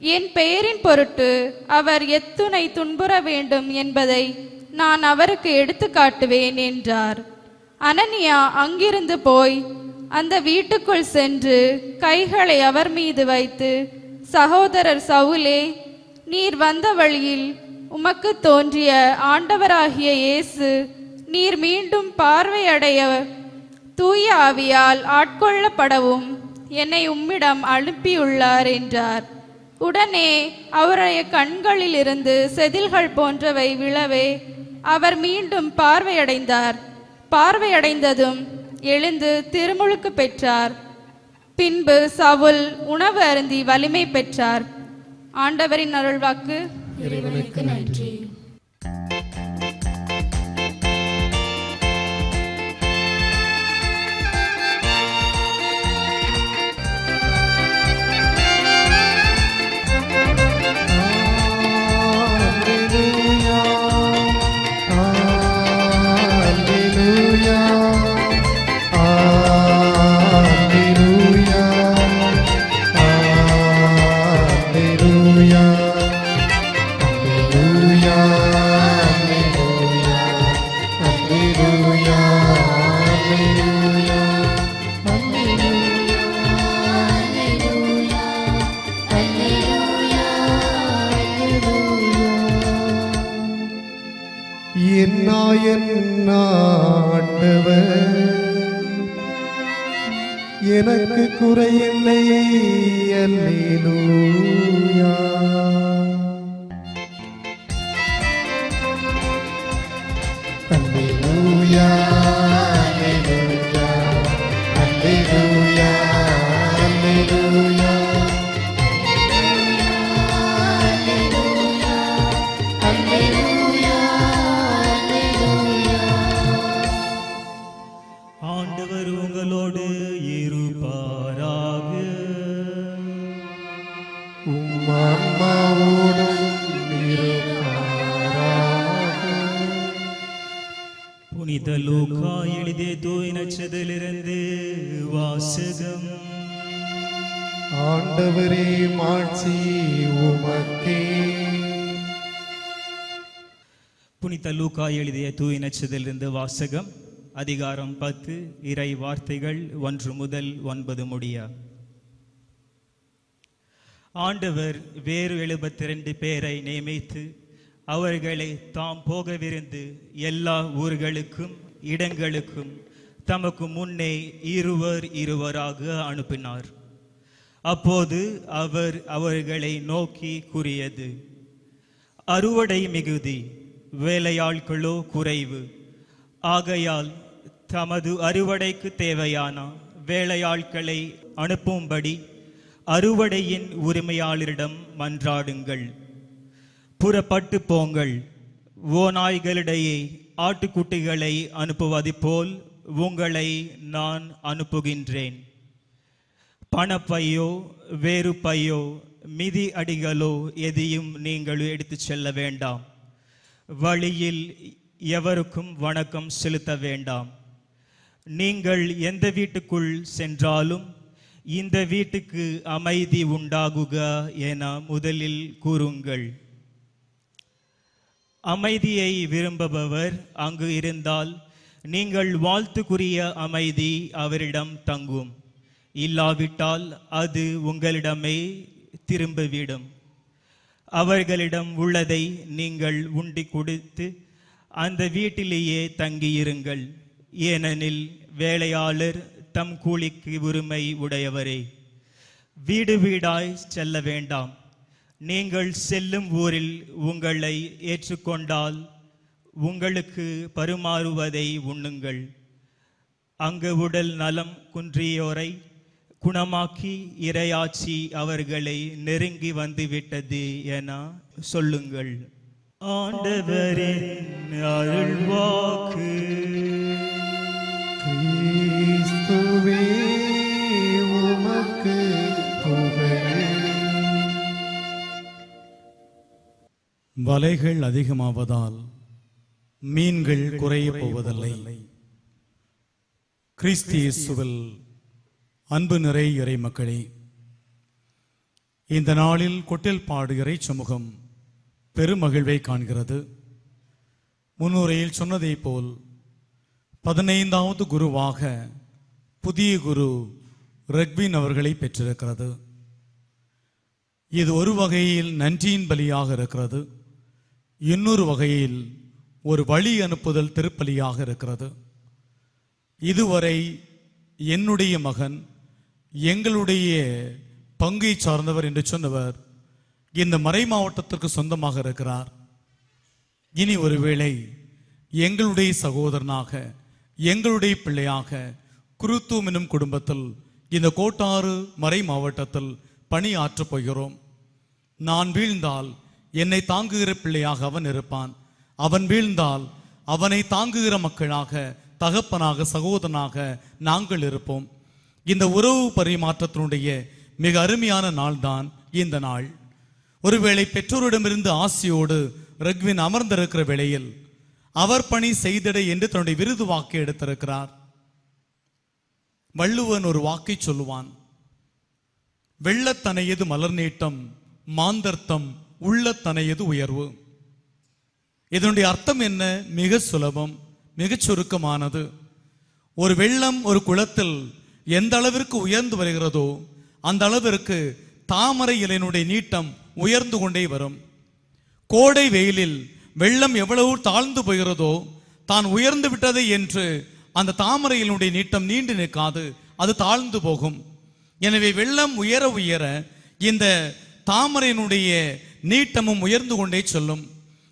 என் பெயரின் பொருட்டு அவர் எத்துணை துன்புற வேண்டும் என்பதை நான் அவருக்கு எடுத்து காட்டுவேன் என்றார். அனனியா அங்கிருந்து போய் அந்த வீட்டுக்குள் சென்று கைகளை அவர் மீது வைத்து, சகோதரர் சவுலே, நீர் வந்த வழியில் உமக்கு தோன்றிய ஆண்டவராகிய இயேசு நீர் மீண்டும் பார்வையடைய தூய ஆவியால் ஆட்கொள்ளப்படவும் என்னை உம்மிடம் அனுப்பியுள்ளார் என்றார். உடனே அவருடைய கண்களில் இருந்து செதில்கள் போன்றவை விழவே அவர் மீண்டும் பார்வையடைந்தார். பார்வையடைந்ததும் எழுந்து திருமுழுக்கு பெற்றார். பின்பு சவுல் உணவு அருந்தி வலிமை பெற்றார். ஆண்டவரின் அருள்வாக்கு. இறைவனுக்கு நன்றி. எனக்கு குறையில்லை. அல்லேலூயா. அல்லேலூயா. அல்லேலூயா. அல்லேலூயா. அல்லேலூயா. ஆண்டவர் உங்களோடு இருப்பாராக. உம் ஆன்மாவோடும் இருப்பாராக. புனித லூக்கா எழுதிய தூய நற்செய்தியிலிருந்து வாசகம். ஆண்டவரே மாட்சி உமக்கே. புனித லூக்கா எழுதிய தூய நற்செய்தியிலிருந்து வாசகம். அதிகாரம் 10, இறை வார்த்தைகள் 1 முதல் 9 முடிய. ஆண்டவர் வேறு 72 பேரை நியமித்து அவர்களை தாம் போகவிருந்து எல்லா ஊர்களுக்கும் இடங்களுக்கும் தமக்கு முன்னே இருவராக அனுப்பினார். அப்போது அவர் அவர்களை நோக்கி கூறியது, அறுவடை மிகுதி, வேலையாட்களோ குறைவு. ஆகையால் தமது அறுவடைக்கு தேவையான வேலையாட்களை அனுப்பும்படி அறுவடையின் உரிமையாளரிடம் மன்றாடுங்கள். புறப்பட்டு போங்கள். ஓநாய்களிடையே ஆட்டுக்குட்டிகளை அனுப்புவது போல் உங்களை நான் அனுப்புகின்றேன். பணப்பையோ வேறு பையோ மிதி அடிகளோ எதையும் நீங்கள் எடுத்துச் செல்ல வேண்டாம். வழியில் எவருக்கும் வணக்கம் செலுத்த வேண்டாம். நீங்கள் எந்த வீட்டுக்குள் சென்றாலும் இந்த வீட்டுக்கு அமைதி உண்டாகுக என முதலில் கூறுங்கள். அமைதியை விரும்புபவர் அங்கு இருந்தால் நீங்கள் வாழ்த்துக்குரிய அமைதி அவரிடம் தங்கும். இல்லாவிட்டால் அது உங்களிடமே திரும்பிவிடும். அவர்களிடம் உள்ளதை நீங்கள் உண்டி கொடுத்து அந்த வீட்டிலேயே தங்கியிருங்கள். ஏனெனில் வேலையாளர் தம் கூலிக்கு உரிமை உடையவரே. வீடு வீடாய் செல்ல வேண்டாம். நீங்கள் செல்லும் ஊரில் உங்களை ஏற்றுக்கொண்டால் உங்களுக்கு பரிமாறுவதை உண்ணுங்கள். அங்கு உடல் நலம் குன்றியோரை குணமாக்கி இறையாட்சி அவர்களை நெருங்கி வந்துவிட்டது என சொல்லுங்கள். ஆண்டவரின் அருள்வாக்கு. கிறிஸ்துவே உமக்கு புகழ். வலைகள் அதிகமாவதால் மீன்கள் குறைய போவதில்லை. கிறிஸ்து இயேசுவில் அன்பு நிறை இறை மக்களே, இந்த நாளில் கொட்டில்பாடு இறை சமூகம் பெருமகிழ்வை காண்கிறது. முன்னுரையில் சொன்னதை போல் 15வது குருவாக புதிய குரு ரக்வின் அவர்களை பெற்றிருக்கிறது. இது ஒரு வகையில் நன்றியின் பலியாக இருக்கிறது. இன்னொரு வகையில் ஒரு வழி அனுப்புதல் திருப்பலியாக இருக்கிறது. இதுவரை என்னுடைய மகன், எங்களுடைய பங்கை சார்ந்தவர் என்று சொன்னவர் இந்த மறை மாவட்டத்திற்கு சொந்தமாக இருக்கிறார். இனி ஒருவேளை எங்களுடைய சகோதரனாக, எங்களுடைய பிள்ளையாக குருத்தூம் எனும் குடும்பத்தில் இந்த கோட்டாறு மறை மாவட்டத்தில் பணியாற்றப் போகிறோம். நான் வீழ்ந்தால் என்னை தாங்குகிற பிள்ளையாக அவன் இருப்பான். அவன் வீழ்ந்தால் அவனை தாங்குகிற மக்களாக, தகப்பனாக, சகோதரனாக நாங்கள் இருப்போம். இந்த உறவு பரிமாற்றத்தினுடைய மிக அருமையான நாள் தான் இந்த நாள். ஒருவேளை பெற்றோரிடமிருந்து ஆசையோடு ரக்வின் அமர்ந்திருக்கிற வேளையில் அவர் பணி செய்திட என்று தன்னுடைய விருது வாக்கை எடுத்திருக்கிறார். வள்ளுவன் ஒரு வாக்கை சொல்லுவான், வெள்ளத்தனையது மலர் நீட்டம், மாந்தர்த்தம் உள்ளத்தனையது உயர்வு. இதனுடைய அர்த்தம் என்ன? மிக சுலபம், மிகச் சுருக்கமானது. ஒரு வெள்ளம் ஒரு குளத்தில் எந்த அளவிற்கு உயர்ந்து வருகிறதோ அந்த அளவிற்கு தாமரை இலையினுடைய நீட்டம் உயர்ந்து கொண்டே வரும். கோடை வெயிலில் வெள்ளம் எவ்வளவு தாழ்ந்து போகிறதோ தான் உயர்ந்து விட்டது என்று அந்த தாமரை இலையினுடைய நீட்டம் நீண்டு நிற்காது, அது தாழ்ந்து போகும். எனவே வெள்ளம் உயர உயர இந்த தாமரையினுடைய நீட்டமும் உயர்ந்து கொண்டே செல்லும்.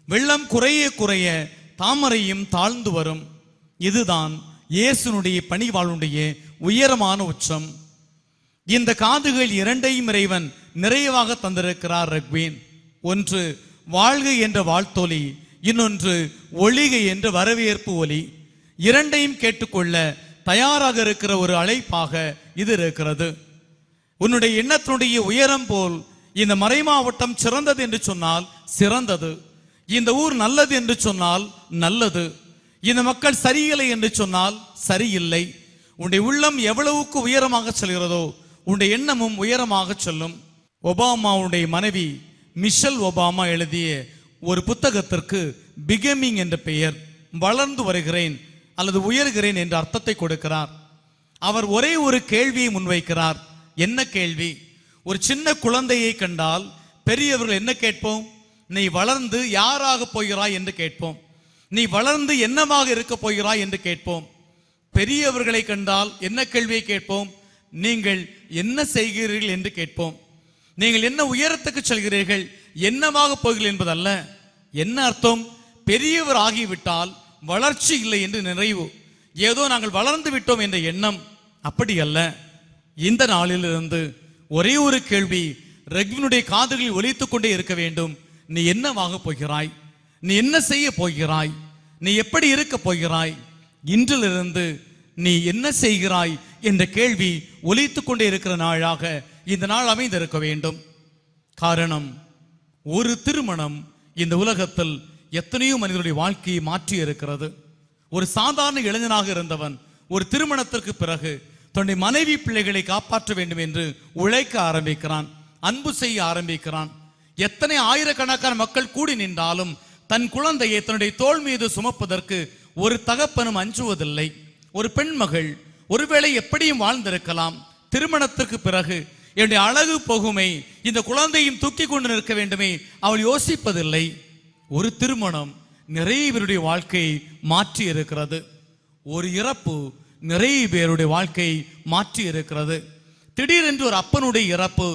வெள்ளம் குறைய குறைய தாமரையும் தாழ்ந்து வரும். இதுதான் இயேசுனுடைய பணிவாளுடைய உயரமான உச்சம். இந்த காதுகள் இரண்டையும் இறைவன் நிறைவாக தந்திருக்கிறார் ரக்வீன். ஒன்று வாழ்க என்ற வாழ்த்தொலி, இன்னொன்று ஒளிக என்ற வரவேற்பு ஒலி. இரண்டையும் கேட்டுக்கொள்ள தயாராக இருக்கிற ஒரு அழைப்பாக இது இருக்கிறது. உன்னுடைய எண்ணத்தினுடைய உயரம் போல் இந்த மறை மாவட்டம் சிறந்தது என்று சொன்னால் சிறந்தது, இந்த ஊர் நல்லது என்று சொன்னால் நல்லது, இந்த மக்கள் சரியில்லை என்று சொன்னால் சரியில்லை. உன்னுடைய உள்ளம் எவ்வளவுக்கு உயரமாக செல்கிறதோ, உன்னுடைய எண்ணமும் உயரமாக செல்லும். ஒபாமாவுடைய மனைவி மிஷல் ஒபாமா எழுதிய ஒரு புத்தகத்திற்கு பிகமிங் என்ற பெயர், வளர்ந்து வருகிறேன் அல்லது உயர்கிறேன் என்ற அர்த்தத்தை கொடுக்கிறார். அவர் ஒரே ஒரு கேள்வியை முன்வைக்கிறார். என்ன கேள்வி? ஒரு சின்ன குழந்தையை கண்டால் பெரியவர்கள் என்ன கேட்போம்? நீ வளர்ந்து யாராக போகிறாய் என்று கேட்போம். நீ வளர்ந்து என்னவாக இருக்க போகிறாய் என்று கேட்போம். பெரியவர்களை கண்டால் என்ன கேள்வியை கேட்போம்? நீங்கள் என்ன செய்கிறீர்கள் என்று கேட்போம். நீங்கள் என்ன உயரத்துக்கு செல்கிறீர்கள், என்னவாக போகிறீர்கள் என்பதல்ல. என்ன அர்த்தம்? பெரியவர் ஆகிவிட்டால் வளர்ச்சி இல்லை என்று நிறைவு, ஏதோ நாங்கள் வளர்ந்து விட்டோம் என்ற எண்ணம். அப்படி அல்ல. இந்த நாளிலிருந்து ஒரே ஒரு கேள்வி ரக்வினுடைய காதுகளில் ஒலித்துக் கொண்டே இருக்க வேண்டும். நீ என்னவாக போகிறாய்? நீ என்ன செய்ய போகிறாய்? நீ எப்படி இருக்க போகிறாய்? இன்றிலிருந்து நீ என்ன செய்கிறாய் என்ற கேள்வி ஒலித்துக் கொண்டே இருக்கிற நாளாக இந்த நாள் அமைந்திருக்க வேண்டும். காரணம், ஒரு திருமணம் இந்த உலகத்தில் எத்தனையோ மனிதனுடைய வாழ்க்கையை மாற்றி இருக்கிறது. ஒரு சாதாரண இளைஞனாக இருந்தவன் ஒரு திருமணத்திற்கு பிறகு தன்னுடைய மனைவி பிள்ளைகளை காப்பாற்ற வேண்டும் என்று உழைக்க ஆரம்பிக்கிறான், அன்பு செய்ய ஆரம்பிக்கிறான். எத்தனை ஆயிரக்கணக்கான மக்கள் கூடி நின்றாலும் தன் குழந்தையை தன்னுடைய தோள் மீது சுமப்பதற்கு ஒரு தகப்பனும் அஞ்சுவதில்லை. ஒரு பெண்மகள் ஒருவேளை எப்படியும் வாழ்ந்திருக்கலாம். திருமணத்திற்கு பிறகு என்னுடைய அழகு போகுமே, இந்த குழந்தையும் தூக்கி கொண்டு நிற்க வேண்டுமே, அவள் யோசிப்பதில்லை. ஒரு திருமணம் நிறைய பேருடைய வாழ்க்கையை மாற்றி இருக்கிறது. ஒரு இறப்பு நிறைய பேருடைய வாழ்க்கையை மாற்றி இருக்கிறது. திடீரென்று ஒரு அப்பனுடைய இறப்பு,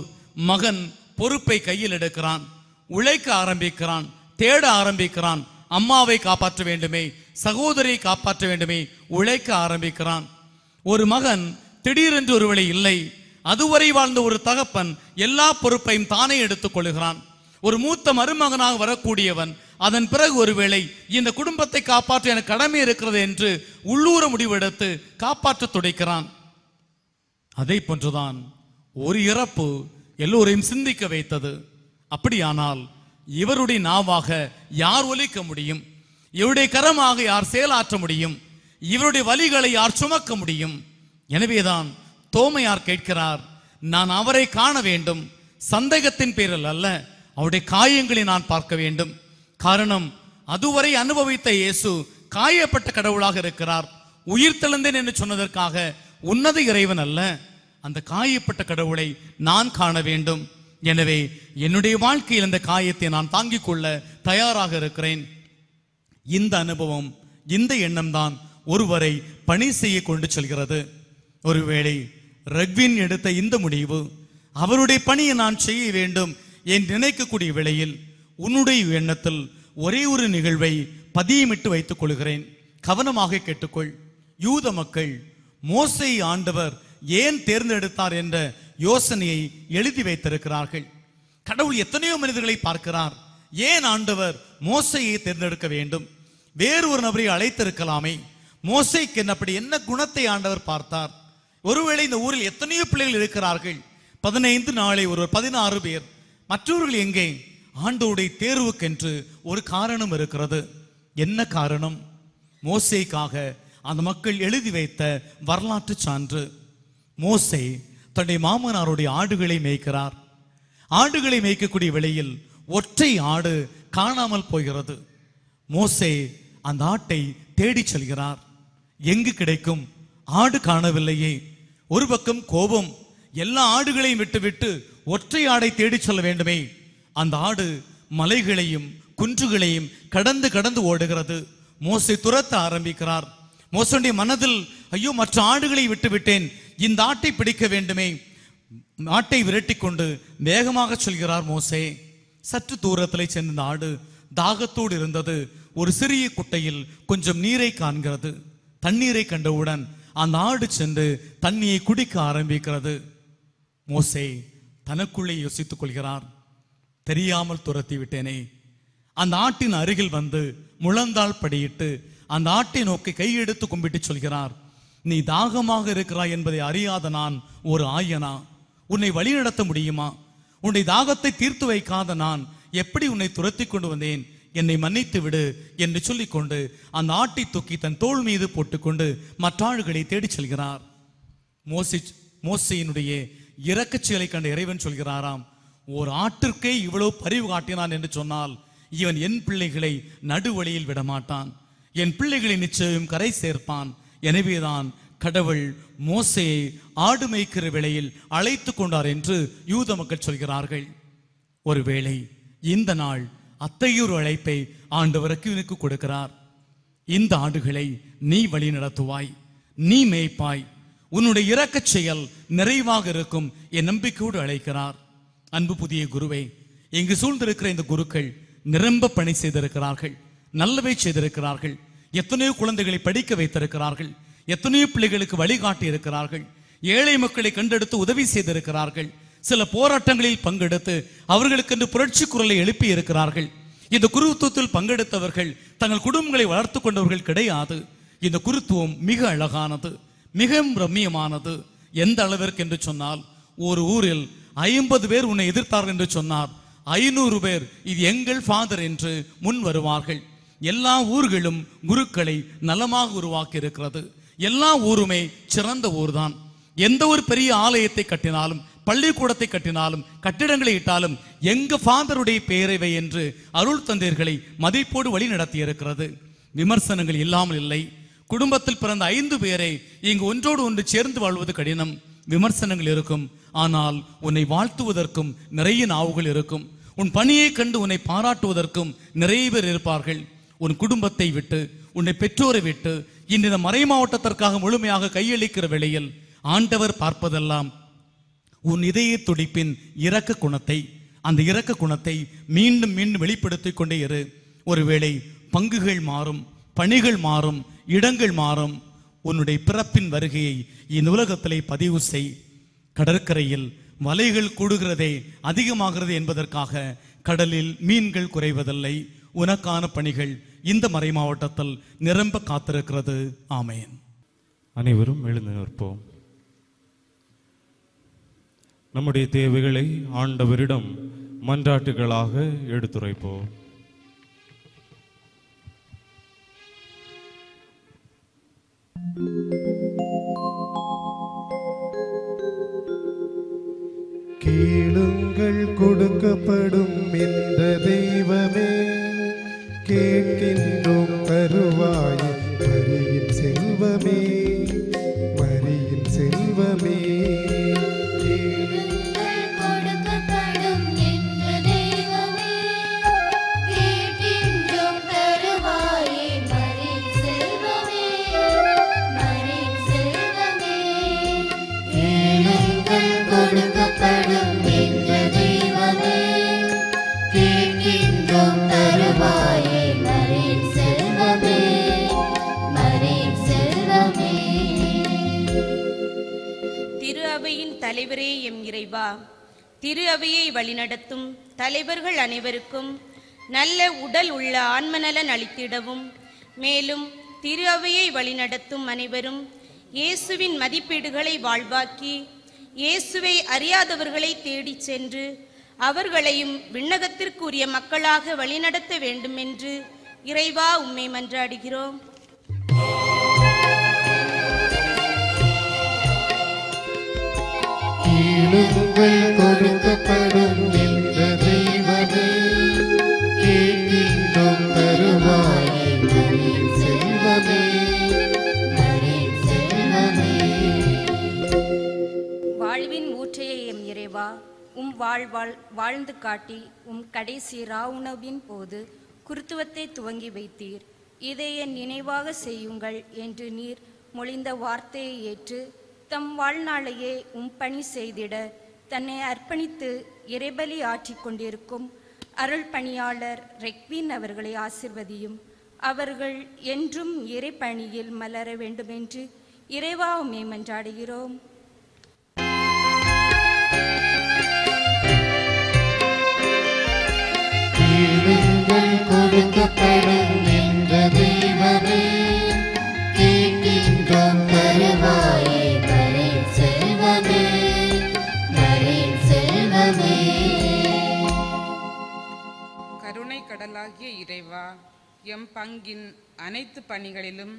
மகன் பொறுப்பை கையில் எடுக்கிறான், உழைக்க ஆரம்பிக்கிறான், தேட ஆரம்பிக்கிறான். அம்மாவை காப்பாற்ற வேண்டுமே, சகோதரியை காப்பாற்ற வேண்டுமே, உழைக்க ஆரம்பிக்கிறான். ஒரு மகன் திடீரென்று ஒருவேளை இல்லை. அதுவரை வாழ்ந்த ஒரு தகப்பன் எல்லா பொறுப்பையும் தானே எடுத்துக் கொள்கிறான். ஒரு மூத்த மருமகனாக வரக்கூடியவன் அதன் பிறகு ஒருவேளை இந்த குடும்பத்தை காப்பாற்ற எனக்கு கடமை இருக்கிறது என்று உள்ளூர முடிவெடுத்து காப்பாற்ற துடைக்கிறான். அதை போன்றுதான் ஒரு இறப்பு எல்லோரையும் சிந்திக்க வைத்தது. அப்படியானால் இவருடைய நாவாக யார் ஒலிக்க முடியும்? இவருடைய கரமாக யார் செயலாற்ற முடியும்? இவருடைய வலிகளை யார் சுமக்க முடியும்? எனவேதான் தோமையார் கேட்கிறார், நான் அவரை காண வேண்டும், சந்தேகத்தின் பேரில் அல்ல, அவருடைய காயங்களை நான் பார்க்க வேண்டும். காரணம், அதுவரை அனுபவித்த இயேசு காயப்பட்ட கடவுளாக இருக்கிறார். உயிர் தெழுந்தேன் என்று சொன்னதற்காக உன்னத இறைவன் அல்ல. அந்த காயப்பட்ட கடவுளை நான் காண வேண்டும். எனவே என்னுடைய வாழ்க்கையில் அந்த காயத்தை நான் தாங்கிக் கொள்ள தயாராக இருக்கிறேன். இந்த அனுபவம், இந்த எண்ணம் தான் ஒருவரை பணி செய்ய கொண்டு செல்கிறது. ஒருவேளை ரக்வின் எடுத்த இந்த முடிவு, அவருடைய பணியை நான் செய்ய வேண்டும் என்று நினைக்கக்கூடிய வேளையில் உன்னுடைய எண்ணத்தில் ஒரே ஒரு நிகழ்வை பதியமிட்டு வைத்துக் கொள்கிறேன். கவனமாக கேட்டுக்கொள். யூத மக்கள் மோசே ஆண்டவர் ஏன் தேர்ந்தெடுத்தார் என்ற யோசனையை எழுதி வைத்திருக்கிறார்கள். கடவுள் எத்தனையோ மனிதர்களை பார்க்கிறார். ஏன் ஆண்டவர் மோசையை தேர்ந்தெடுக்க வேண்டும்? வேறு ஒரு நபரை அழைத்திருக்கலாமே. மோசைக்கு அப்படி என்ன குணத்தை ஆண்டவர் பார்த்தார்? ஒருவேளை இந்த ஊரில் எத்தனையோ பிள்ளைகள் இருக்கிறார்கள். 15 நாளை ஒருவர் 16 பேர், மற்றவர்கள் எங்கே? ஆண்டவருடைய தேர்வுக்கென்று ஒரு காரணம் இருக்கிறது. என்ன காரணம்? மோசேக்காக அந்த மக்கள் எழுதி வைத்த வரலாற்று சான்று. மோசே தன்னுடைய மாமனாருடைய ஆடுகளை மேய்க்கிறார். ஆடுகளை மேய்க்கக்கூடிய வேளையில் ஒற்றை ஆடு காணாமல் போகிறது. மோசே அந்த ஆட்டை தேடி செல்கிறார். எங்கு கிடைக்கும்? ஆடு காணவில்லையே. ஒரு பக்கம் கோபம், எல்லா ஆடுகளையும் விட்டுவிட்டு ஒற்றை ஆடை தேடி செல்ல வேண்டுமே. அந்த ஆடு மலைகளையும் குன்றுகளையும் கடந்து கடந்து ஓடுகிறது. மோசே துரத்த ஆரம்பிக்கிறார். மோசேயுடைய மனதில், ஐயோ, மற்ற ஆடுகளை விட்டுவிட்டேன், இந்த ஆட்டை பிடிக்க வேண்டுமே. ஆட்டை விரட்டி கொண்டு வேகமாக செல்கிறார் மோசே. சற்று தூரத்தில் சென்ற ஆடு தாகத்தோடு இருந்தது. ஒரு சிறிய குட்டையில் கொஞ்சம் நீரை காண்கிறது. தண்ணீரை கண்டவுடன் அந்த ஆடு சென்று தண்ணியை குடிக்க ஆரம்பிக்கிறது. மோசே தனக்குள்ளே யோசித்துக் கொள்கிறார், தெரியாமல் துரத்தி விட்டேனே. அந்த ஆட்டின் அருகில் வந்து முழந்தாள் படியிட்டு அந்த ஆட்டை நோக்கி கையெடுத்து கும்பிட்டு சொல்கிறார், நீ தாகமாக இருக்கிறாய் என்பதை அறியாத நான் ஒரு ஆயனா? உன்னை வழிநடத்த முடியுமா? உன்னை தாகத்தை தீர்த்து வைக்காத நான் எப்படி உன்னை துரத்தி கொண்டு வந்தேன்? என்னை மன்னித்து விடு என்று சொல்லிக்கொண்டு அந்த ஆட்டை தூக்கி தன் தோள் மீது போட்டுக்கொண்டு மற்ற ஆடுகளை தேடி செல்கிறார். மோசையினுடைய இரக்கச் செயலை கண்ட இறைவன் சொல்கிறாராம், ஓர் ஆட்டிற்கே இவ்வளவு பரிவு காட்டினான் என்று சொன்னால் இவன் என் பிள்ளைகளை நடுவழியில் விடமாட்டான், என் பிள்ளைகளை நிச்சயம் கரை சேர்ப்பான். எனவேதான் கடவுள் மோசேயை ஆடு மேய்க்கிற வேளையில் அழைத்து கொண்டார் என்று யூத மக்கள் சொல்கிறார்கள். ஒருவேளை இந்த நாள் அத்தகைய ஒரு அழைப்பை ஆண்டவருக்கு இவனுக்கு கொடுக்கிறார். இந்த ஆடுகளை நீ வழி நடத்துவாய், நீ மேய்ப்பாய், உன்னுடைய இரக்கச் செயல் நிறைவாக இருக்கும் என் நம்பிக்கையோடு அழைக்கிறார். அன்பு புதிய குருவே, இங்கு சூழ்ந்திருக்கிற இந்த குருக்கள் நிரம்ப பணி செய்திருக்கிறார்கள், நல்லவை செய்திருக்கிறார்கள். எத்தனையோ குழந்தைகளை படிக்க வைத்திருக்கிறார்கள், எத்தனையோ பிள்ளைகளுக்கு வழிகாட்டி இருக்கிறார்கள், ஏழை மக்களை கண்டெடுத்து உதவி செய்திருக்கிறார்கள், சில போராட்டங்களில் பங்கெடுத்து அவர்களுக்கென்று புரட்சி குரலை எழுப்பி இருக்கிறார்கள். இந்த குருத்துவத்தில் பங்கெடுத்தவர்கள் தங்கள் குடும்பங்களை வளர்த்து கொண்டவர்கள் கிடையாது. இந்த குருத்துவம் மிக அழகானது, மிக ரம்மியமானது. எந்த அளவிற்கு என்று சொன்னால், ஒரு ஊரில் 50 பேர் உன்னை எதிர்த்தார்கள் என்று சொன்னார், 500 பேர் இது எங்கள் ஃபாதர் என்று முன் வருவார்கள். எல்லா ஊர்களும் குருக்களை நலமாக உருவாக்கி இருக்கிறது. எல்லா ஊருமே சிறந்த ஊர்தான். எந்த ஒரு பெரிய ஆலயத்தை கட்டினாலும், பள்ளிக்கூடத்தை கட்டினாலும், கட்டிடங்களை இட்டாலும் எங்க ஃபாதருடைய பெயரை என்று அருள் தந்தையர்களை மதிப்போடு வழி நடத்தி இருக்கிறது. விமர்சனங்கள் இல்லாமல் இல்லை. குடும்பத்தில் பிறந்த 5 பேரை இங்கு ஒன்றோடு ஒன்று சேர்ந்து வாழ்வது கடினம். விமர்சனங்கள் இருக்கும், ஆனால் உன்னை வாழ்த்துவதற்கும் நிறைய நாவுகள் இருக்கும். உன் பணியை கண்டு உன்னை பாராட்டுவதற்கும் நிறைய பேர் இருப்பார்கள். உன் குடும்பத்தை விட்டு, உன்னை பெற்றோரை விட்டு இந்த மறை மாவட்டத்திற்காக முழுமையாக கையளிக்கிற வேளையில் ஆண்டவர் பார்ப்பதெல்லாம் உன் இதய துடிப்பின் இரக்க குணத்தை. அந்த இரக்க குணத்தை மீண்டும் மீண்டும் வெளிப்படுத்திக் கொண்டே இரு. ஒருவேளை பங்குகள் மாறும், பணிகள் மாறும், இடங்கள் மாறும். உன்னுடைய பிறப்பின் வருகையை இந்த உலகத்திலே பதிவு செய். கடற்கரையில் வலைகள் கூடுகிறதே, அதிகமாகிறது என்பதற்காக கடலில் மீன்கள் குறைவதில்லை. உனக்கான பணிகள் இந்த மறை மாவட்டத்தில் நிரம்ப காத்திருக்கிறது. ஆமேன். அனைவரும் எழுந்து நிற்போம். நம்முடைய தேவைகளை ஆண்டவரிடம் மன்றாட்டுகளாக எடுத்துரைப்போம். கேளுங்கள் கொடுக்கப்படும் என்ற தெய்வமே, கேட்கின்றோம் தருவாய் மரியின் செல்வமே, மரியின் செல்வமே. தலைவரே எம் இறைவா, திரு அவையை வழிநடத்தும் தலைவர்கள் அனைவருக்கும் நல்ல உடல் உள்ள ஆன்மநலன் அளித்திடவும், மேலும் திரு அவையை வழிநடத்தும் அனைவரும் இயேசுவின் மதிப்பீடுகளை வாழ்வாக்கி இயேசுவை அறியாதவர்களை தேடிச் சென்று அவர்களையும் விண்ணகத்திற்குரிய மக்களாக வழிநடத்த வேண்டும் என்று இறைவா உம்மை மன்றாடுகிறோம். கொடுக்கப்படும் என்ற தெய்வமே, கேட்கின்றோம் தருவாய் மரியின் செல்வமே, மரியின் செல்வமே. வாழ்வின் ஊற்றைய எம் இறைவா, உம் வாழ்ந்து காட்டி உம் கடைசி ராவுணவின் போது குருத்துவத்தை துவங்கி வைத்தீர். இதை என் நினைவாக செய்யுங்கள் என்று நீர் மொழிந்த வார்த்தையை ஏற்று தம் வாழ்நாளையே உம் பணி செய்திட தன்னை அர்ப்பணித்து இறைபலி ஆற்றிக் கொண்டிருக்கும் அருள் பணியாளர் ரெக்வின் அவர்களை ஆசிர்வதியும். அவர்கள் என்றும் இறைப்பணியில் மலர வேண்டுமென்று இறைவா உம்மை மன்றாடுகிறோம். கொடுக்கப்படும் என்ற தெய்வமே, கேட்கின்றோம் தருவாய் மரியின் செல்வமே, மரியின் செல்வமே. கருணை கடலாகிய இறைவா, எம் பங்கின் அனைத்து பணிகளிலும்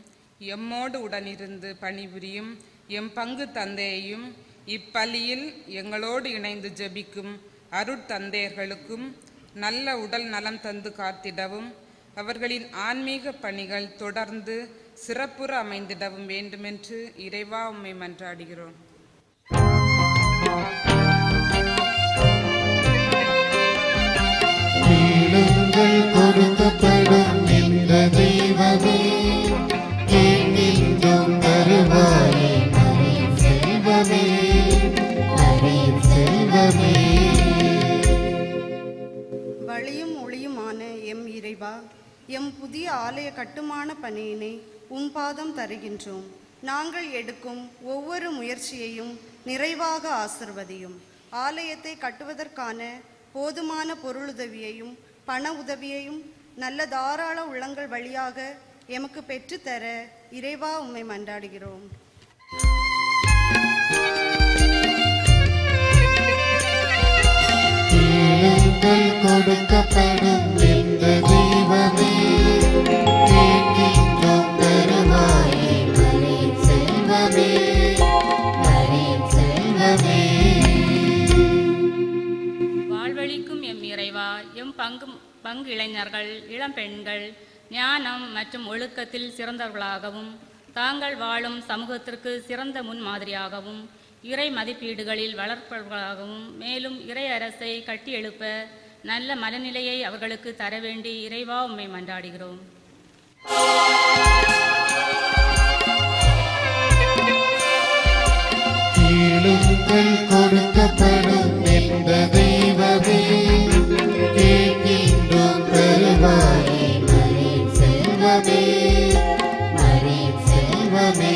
எம்மோடு உடனிருந்து பணிபுரியும் எம் பங்கு தந்தையையும் இப்பலியில் எங்களோடு இணைந்து ஜெபிக்கும் அருட்தந்தையர்களுக்கும் நல்ல உடல் நலம் தந்து காத்திடவும் அவர்களின் ஆன்மீக பணிகள் தொடர்ந்து சிறப்புற அமைந்திடவும் வேண்டுமென்று இறைவா உம்மை மன்றாடுகிறோம். கேளுங்கள் கொடுக்கப்படும் இந்த தெய்வமே, கேட்கின்றோம் தருவாயே மரியின் செல்வமே, மரியின் செல்வமே. வழியும் ஒளியுமான எம் இறைவா, எம் புதிய ஆலய கட்டுமான பணியினை உம் பாதம் தருகின்றோம். நாங்கள் எடுக்கும் ஒவ்வொரு முயற்சியையும் நிறைவாக ஆசிர்வதியும். ஆலயத்தை கட்டுவதற்கான போதுமான பொருளுதவியையும் பண உதவியையும் நல்ல தாராள உள்ளங்கள் வழியாக எமக்கு பெற்றுத்தர இறைவா உம்மை மன்றாடுகிறோம். கேளுங்கள் கொடுக்கப்படும் இந்த தெய்வமே, கேட்கின்றோம் தருவாயே மரியின் செல்வமே, மரியின் செல்வமே. வாழ்வழிக்கும் எம் இறைவா, எம் பங்கு இளைஞர்கள் இளம்பெண்கள் ஞானம் மற்றும் ஒழுக்கத்தில் சிறந்தவர்களாகவும் தாங்கள் வாழும் சமூகத்திற்கு சிறந்த முன்மாதிரியாகவும் இறை மதிப்பீடுகளில் வளர்ப்பவர்களாகவும் மேலும் இறை அரசை கட்டியெழுப்ப நல்ல மனநிலையை அவர்களுக்கு தர வேண்டி இறைவா உம்மை மன்றாடுகிறோம். கேளுங்கள் கொடுக்கப்படும் இந்த தெய்வமே, கேட்கின்றோம் தருவாயே மரியின் செல்வமே, மரியின் செல்வமே.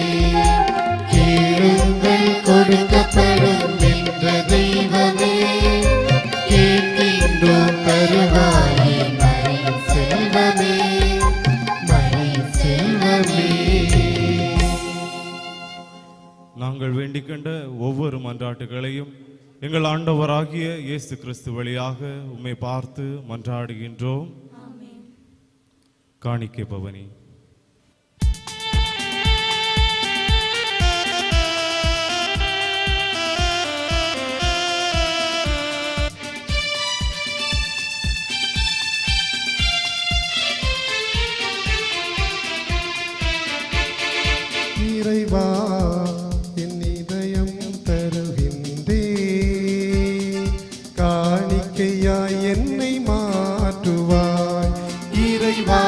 கேளுங்கள் கொடுக்கப்படும் இந்த தெய்வமே, கேட்கின்றோம் தருவாயே மரியின் செல்வமே, மரியின் செல்வமே. நாங்கள் வேண்டிக்கொண்ட ஒவ்வொரு மன்றாட்டுகளையும் எங்கள் ஆண்டவராகிய இயேசு கிறிஸ்து வழியாக உம்மை பார்த்து மன்றாடுகின்றோம். காணிக்கை பவனி. இறைவா, என் இதயம் தருகின்றே, காணிக்கையாய் என்னை மாற்றுவாய். இறைவா,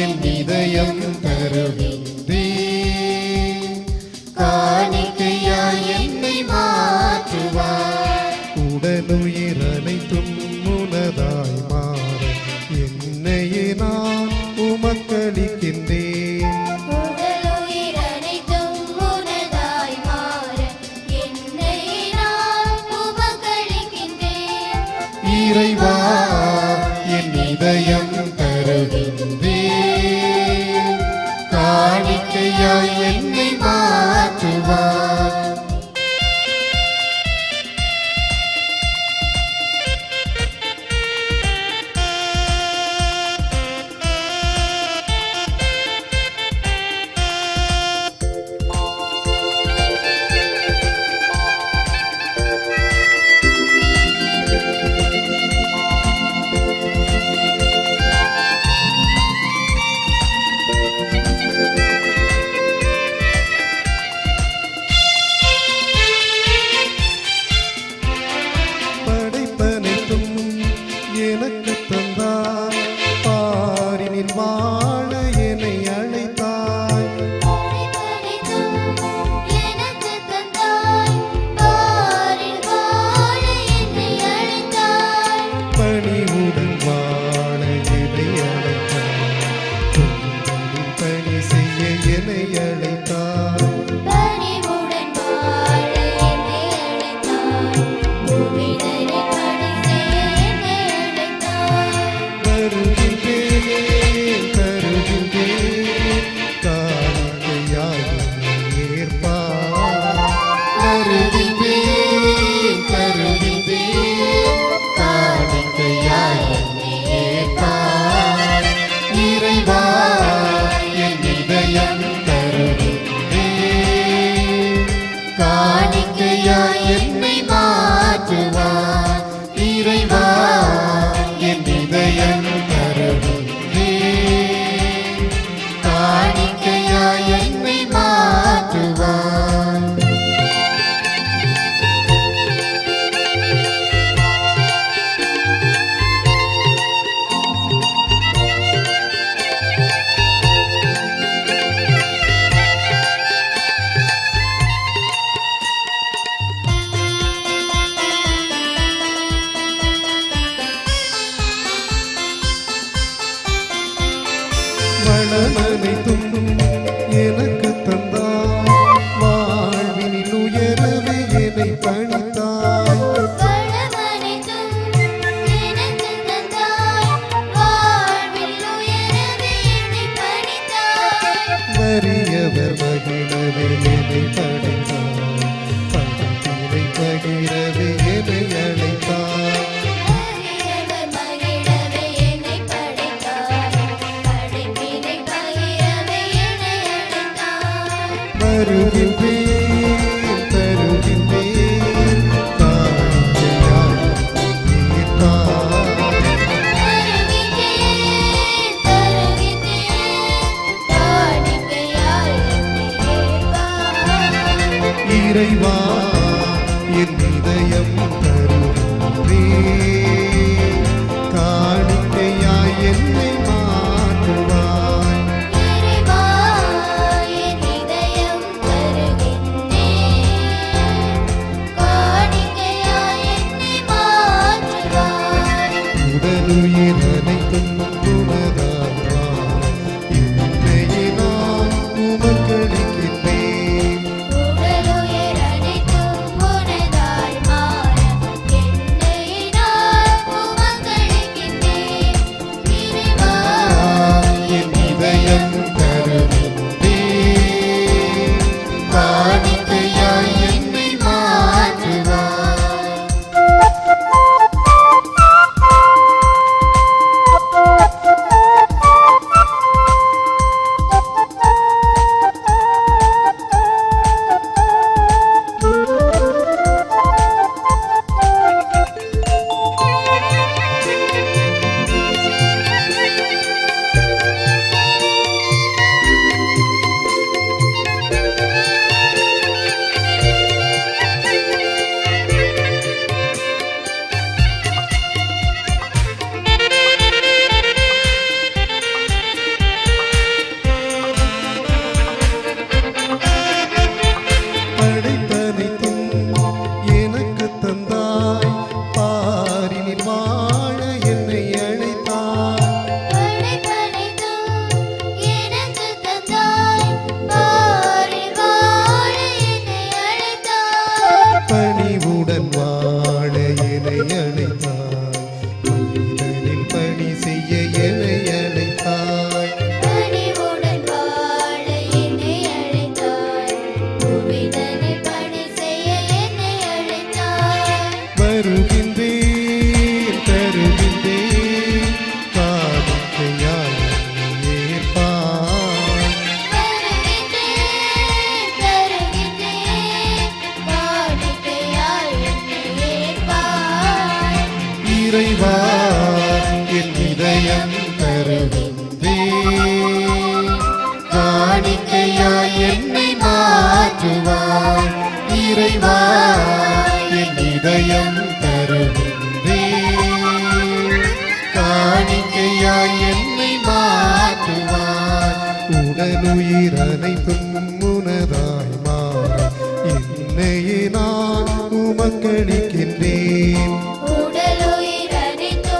என் இதயம் தருகின்றே, காணிக்கையாய் என்னை மாற்றுவாய். உடலுயிர் அனைத்தும் உனதாய் மாற என்னையே நான் உமக்களிக்கின்றேன். இறைவா, என் இதயம் தருகின்றே, காணிக்கையாய் என்னை மாற்றுவாய். காணிக்க காணிக்கையாய் என்னை மாற்றுவார் இறைவா என் இதயம் தருகின்றேன் காணிக்கையாய் என்னை மாற்றுவார் வளமனைத்தும் எனக்கு தந்தாய் வாழ்வினில் உயரவே என்னை பணித்தாய் வறியவர் மகிழவே என்னை படைத்தாய் பணத்தினை பகிரவே என்னை அழைத்தாய் வருகின்றேன் தருகின்றேன் காணிக்கையாய் ஏற்பாய் இறைவா என் இதயம் தருகின்றேன் காணிக்கையாய் என்னை மாற்றுவாய் உடலுயிர் அனைத்தும் உனதாவா என்னையே நான் உமக்களிக்கின்றேன் என் இதயம் தருகின்றேன் காணிக்கையாய் என்னை மாற்றுவாய் படைத்தனைத்தும் எனக்கு தந்தாய் பாரினில் வாழ என்னை அழைத்தாய் பணிவுடன் வாழ என்னை அழைத்தாய் மனிதனில் பணி செய்ய என்னை அழைத்தாய் வருகின்றேன் தருகின்றேன் காணிக்கையாய் என்னை ஏற்பாய் இறைவா என் இதயம் தருகின்றேன் காணிக்கையாய் என்னை மாற்றுவாய் இறைவா என் இதயம் தருகின்றேன் காணிக்கையாய் என்னை மாற்றுவாய் உடலுயிர் அனைத்தும் உனதாய் மாற என்னையே நான் உமக்களிக்கின்றேன் உடலுயிர் அனைத்தும்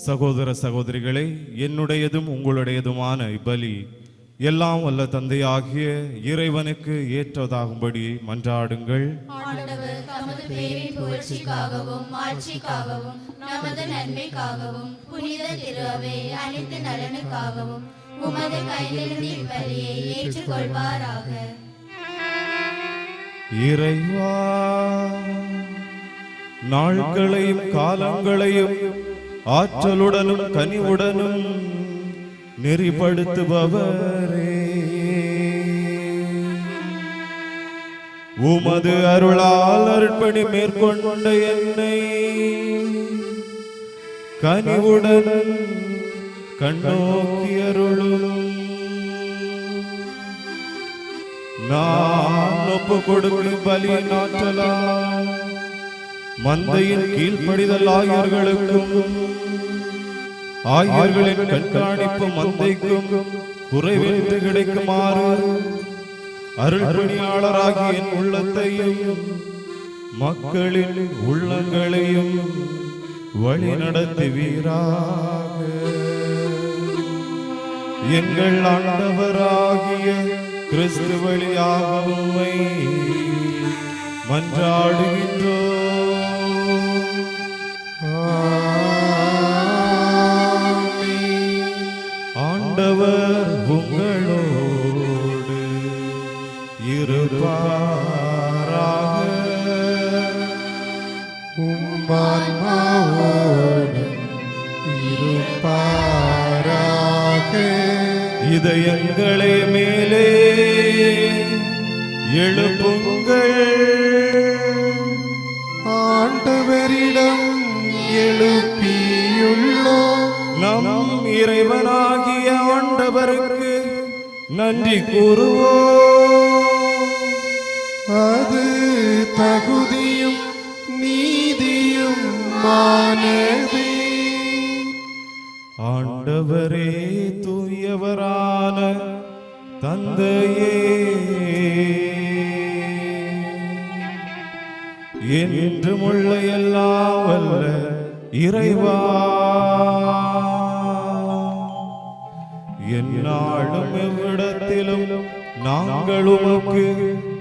சகோதர சகோதரிகளே, என்னுடையதும் உங்களுடையதுமான இப்பலி எல்லாம் வல்ல தந்தையாகிய இறைவனுக்கு ஏற்றதாகும்படி மன்றாடுங்கள். ஆண்டவர் தமது பேரின் புகழ்ச்சிக்காகவும் ஆட்சிக்காகவும் நமது நன்மைக்காகவும் புனித திரு அவை அனைத்து நலனுக்காகவும் உமது கையிலிருந்து இப்பலியை ஏற்றுக்கொள்வாராக. இறைவா, நாட்களையும் காலங்களையும் ஆற்றலுடனும் கனிவுடனும் நெறிப்படுத்துபவரே, உமது அருளால் அர்ப்பணி மேற்கொண்ட என்னை கனிவுடன் கண்ணோக்கி அருளும். நான் ஒப்பு கொடுக்கும் பலியின் ஆற்றலால் மந்தையின் கீழ்ப்படிதல் ஆயர்களுக்கும் ஆயர்களின் கண்காணிப்பு மந்தைக்கும் குறைவின்றி கிடைக்குமாறு அருள்பணியாளராகிய என் உள்ளத்தையும் மக்களின் உள்ளங்களையும் வழி நடத்துவீராக. எங்கள் ஆண்டவராகிய கிறிஸ்து வழியாக உம்மை மன்றாடுகின்றோம். ஆண்டவர் உங்களோடு இருப்பாராக. உம்மான்மாவோடும் இருப்பாராக. இதயங்களை மேலே எழுப்புங்கள், ஆண்டவரிடம் எழுப்பியுள்ளோம். நம் இறைவனாகிய ஆண்டவருக்கு நன்றி கூறுவோம். அது தகுதியும் நீதியும் மானதே. ஆண்டவரே, தூயவரான தந்தையே, என்றுமுள்ள எல்லாம் வல்ல இறைவா, எந்நாளும் எவ்விடத்திலும் நாங்கள் உமக்கு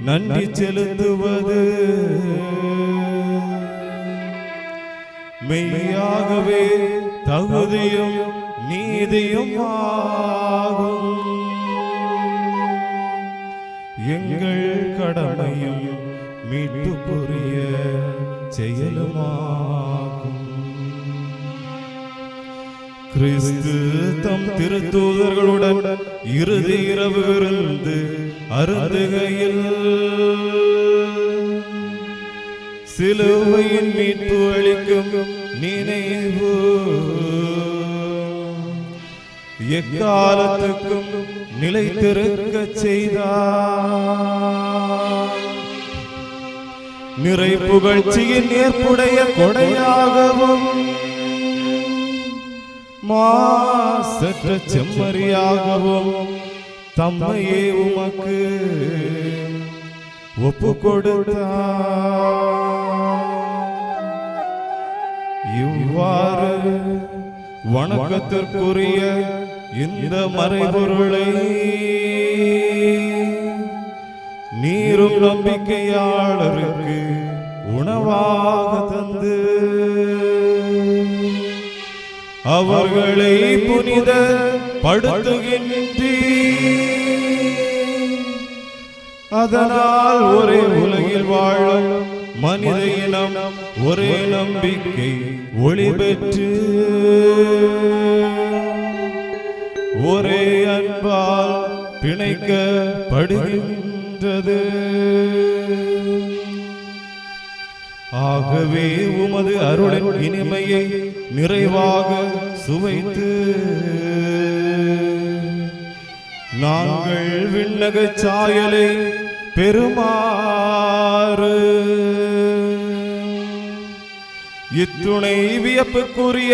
நன்றி செலுத்துவது மெய்யாகவே தகுதியும் நீதியும் ஆகும். எங்கள் கடமையும் மீட்புக்குரிய செயலுமாகும். கிறிஸ்து தம் திருத்தூதர்களுடன் இறுதி இரவு விருந்து அருந்துகையில் சிலுவையின் மீட்பு அளிக்கும் நினைவு எக்காலத்துக்கும் நிலைத்திருக்க செய்தார். நிறை புகழ்ச்சியின் ஏற்புடைய கொடையாகவும் மாசற்ற செம்மறியாகவும் தம்மையே உமக்கு ஒப்பு கொடுத்தார். இவ்வாறு வணக்கத்திற்குரிய இந்த மறைபொருளை நீரும் நம்பிக்கையாளருக்கு உணவாக தந்து அவர்களை புனித படுத்துகின்றீர். அதனால் ஒரே உலகில் வாழும் மனித இனம் ஒரே நம்பிக்கை ஒளி பெற்று ஒரே அன்பால் பிணைக்கப்படுகின்றது. ஆகவே உமது அருளின் இனிமையை நிறைவாக சுவைத்து நாங்கள் விண்ணக சாயலை பெறுமாறு இத்துணை வியப்புக்குரிய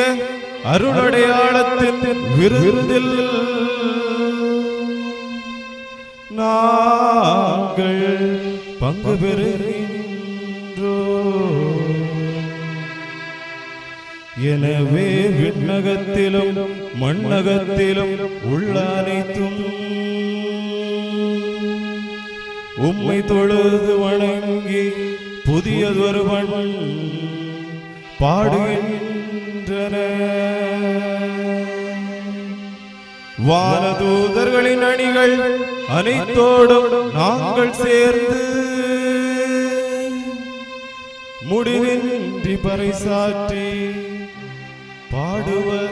அருளடையாளத்தின் விருந்தில் நாங்கள் பங்கு பெறுகின்றோம். எனவே விண்ணகத்திலும் மண்ணகத்திலும் உள்ள அனைத்தும் உம்மை தொழுது வணங்கி புதியதொரு பாடுகின்றன. வானதூதர்களின் அணிகள் அனைத்தோடும் நாங்கள் சேர்ந்து முடிவின்றி பறைசாற்றி பாடுவதாவது.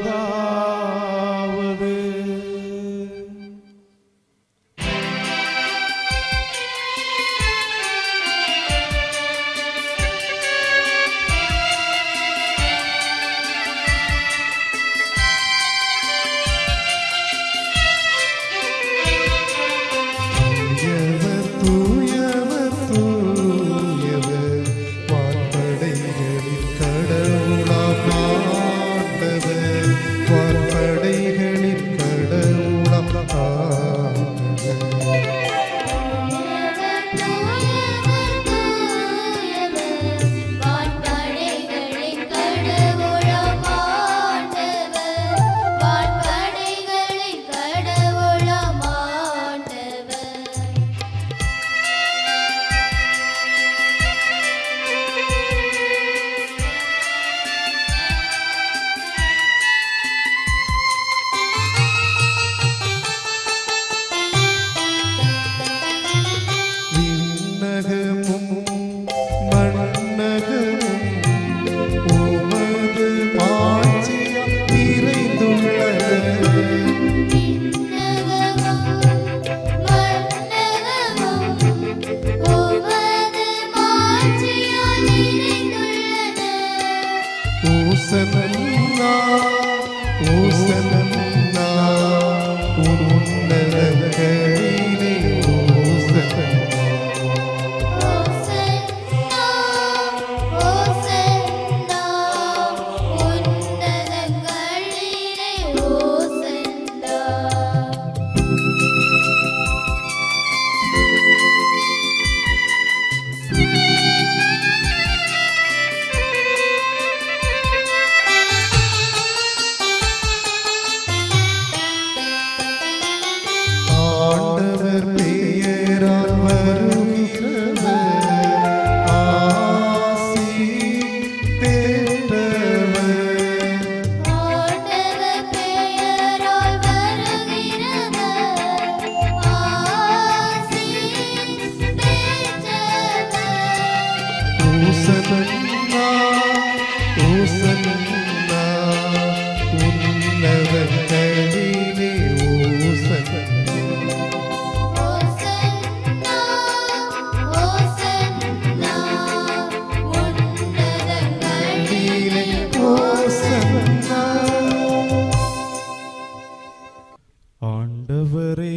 ஆண்டவரே,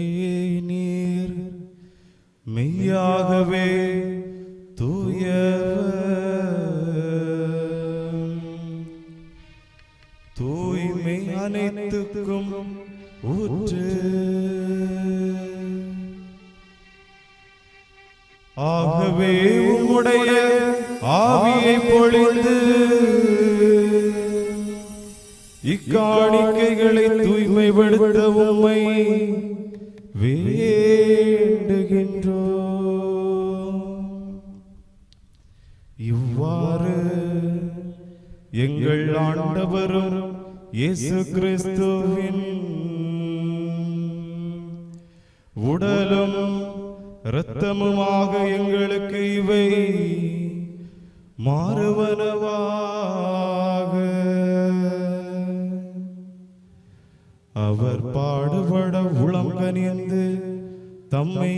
நீர் மெய்யாகவே தூய்மை அனைத்துக்கும் ஊற்று. ஆகவே உம்முடைய ஆவியை பொழிந்து இக்காணிக்கைகளை தூய்மைப்படுத்த உம்மை வேண்டுகின்றோம். இவ்வாறு எங்கள் ஆண்டவரும் இயேசு கிறிஸ்துவின் உடலும் இரத்தமுமாக எங்களுக்கு இவை மாறுவனவாக. அவர் பாடுபட உளம் கனிந்து தம்மை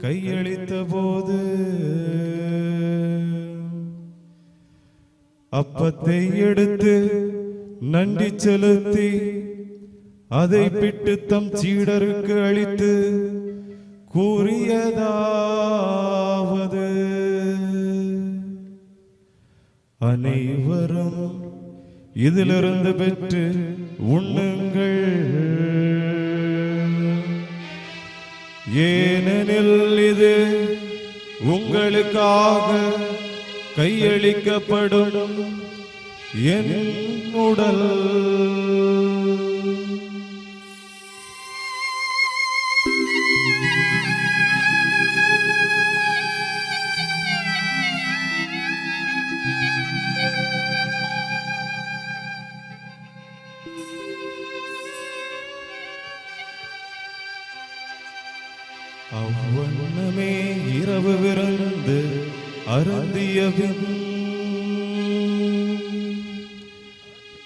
கையளித்த போது அப்பத்தை எடுத்து நன்றி செலுத்தி அதை பிட்டு தம் சீடருக்கு அளித்து கூறியதாவது: அனைவரும் இதிலிருந்து பெற்று உண்ணுங்கள், ஏனெனில் இது உங்களுக்காக கையளிக்கப்படும் என் உடல். அவ்வண்ணமே இரவு விருந்து அருந்தியபின்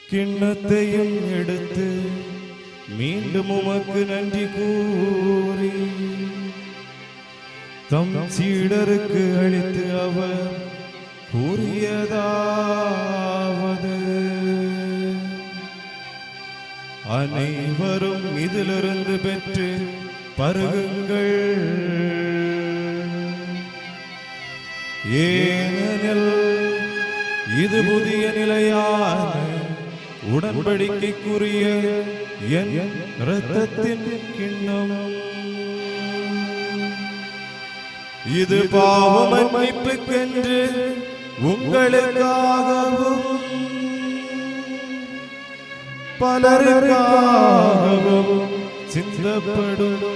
கிண்ணத்தையும் எடுத்து மீண்டும் உமக்கு நன்றி கூறி தம் சீடருக்கு அளித்து அவர் கூறியதாவது: அனைவரும் இதிலிருந்து பெற்று பருகுங்கள், ஏனெனில் இது புதிய நிலையான உடன்படிக்கைக்குரிய என் இரத்தத்தின் கிண்ணம். இது பாவ மன்னிப்புக்கென்று உங்களுக்காகவும் பலருக்காகவும் சிந்தப்படும்.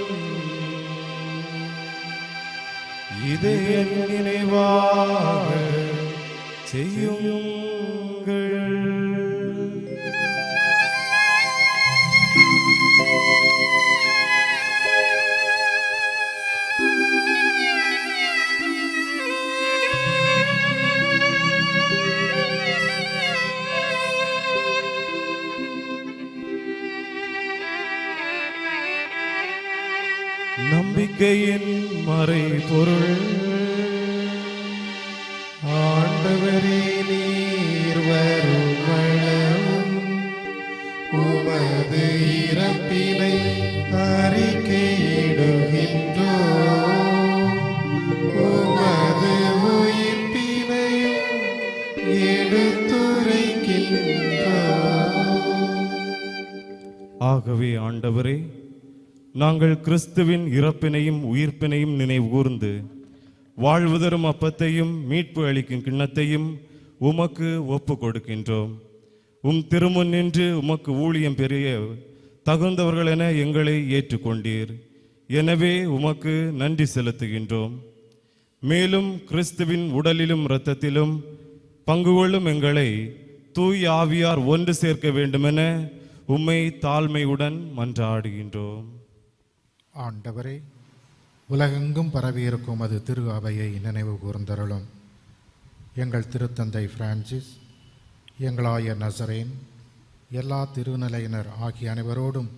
இதை என் நினைவாக செய்யுங்கள். நம்பிக்கையின் மறைபொருள். ஆண்டவரே, நீர் வருமளவும் உமது இறப்பினை அறிக்கையிடுகின்றோம், உமது உயிர்ப்பினையும் எடுத்துரைக்கின்றோம். ஆகவே ஆண்டவரே, நாங்கள் கிறிஸ்துவின் இறப்பினையும் உயிர்ப்பினையும் நினைவு கூர்ந்து வாழ்வு தரும் அப்பத்தையும் மீட்பு அளிக்கும் கிண்ணத்தையும் உமக்கு ஒப்பு கொடுக்கின்றோம். உம் திருமுன் நின்று உமக்கு ஊழியம் பெரிய தகுந்தவர்கள் என எங்களை ஏற்றுக்கொண்டீர். எனவே உமக்கு நன்றி செலுத்துகின்றோம். மேலும் கிறிஸ்துவின் உடலிலும் இரத்தத்திலும் பங்கு கொள்ளும் எங்களை தூய் ஆவியார் ஒன்று சேர்க்க வேண்டுமென உம்மை தாழ்மையுடன் மன்றாடுகின்றோம். ஆண்டவரே, உலகெங்கும் பரவியிருக்கும் அது திரு அவையை நினைவு கூர்ந்தருளும். எங்கள் திருத்தந்தை பிரான்சிஸ், எங்களாயர் நசரேன், எல்லா திருநிலையினர் ஆகிய அனைவரோடும்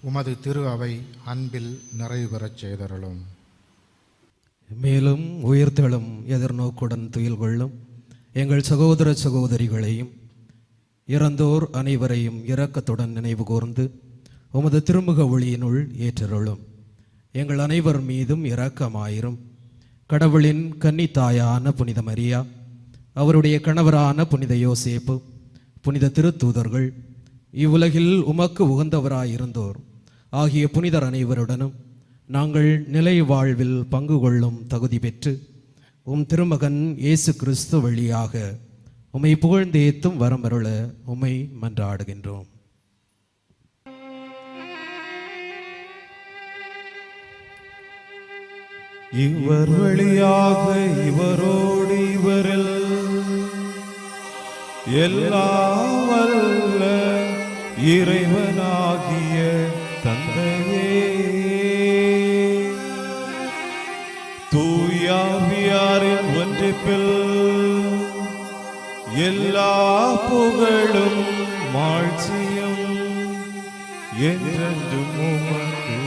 உமது திரு அவை அன்பில் நிறைவு பெறச் செய்தருளும். மேலும் உயிர்த்தெழும் எதிர்நோக்குடன் துயில் கொள்ளும் எங்கள் சகோதர சகோதரிகளையும் இறந்தோர் அனைவரையும் இரக்கத்துடன் நினைவு கூர்ந்து உமது திருமுக ஒளியினுள் ஏற்றருளும். எங்கள் அனைவர் மீதும் இரக்கமாயிரும். கடவுளின் கன்னித்தாயான புனித மரியா, அவருடைய கணவரான புனித யோசேப்பு, புனித திருத்தூதர்கள், இவ்வுலகில் உமக்கு உகந்தவராயிருந்தோர் ஆகிய புனிதர் அனைவருடனும் நாங்கள் நிலை வாழ்வில் பங்கு கொள்ளும் தகுதி பெற்று உம் திருமகன் இயேசு கிறிஸ்து வழியாக உம்மை புகழ்ந்தேத்தும் வரமருள உம்மை மன்றாடுகின்றோம். இவர் வழியாக இவரோடு இவரில் எல்லாம் வல்ல இறைவனாகிய தந்தையே, தூயாவியாரின் ஒன்றிப்பில் எல்லா புகழும் மாட்சியும் என்றென்றும் உமக்கு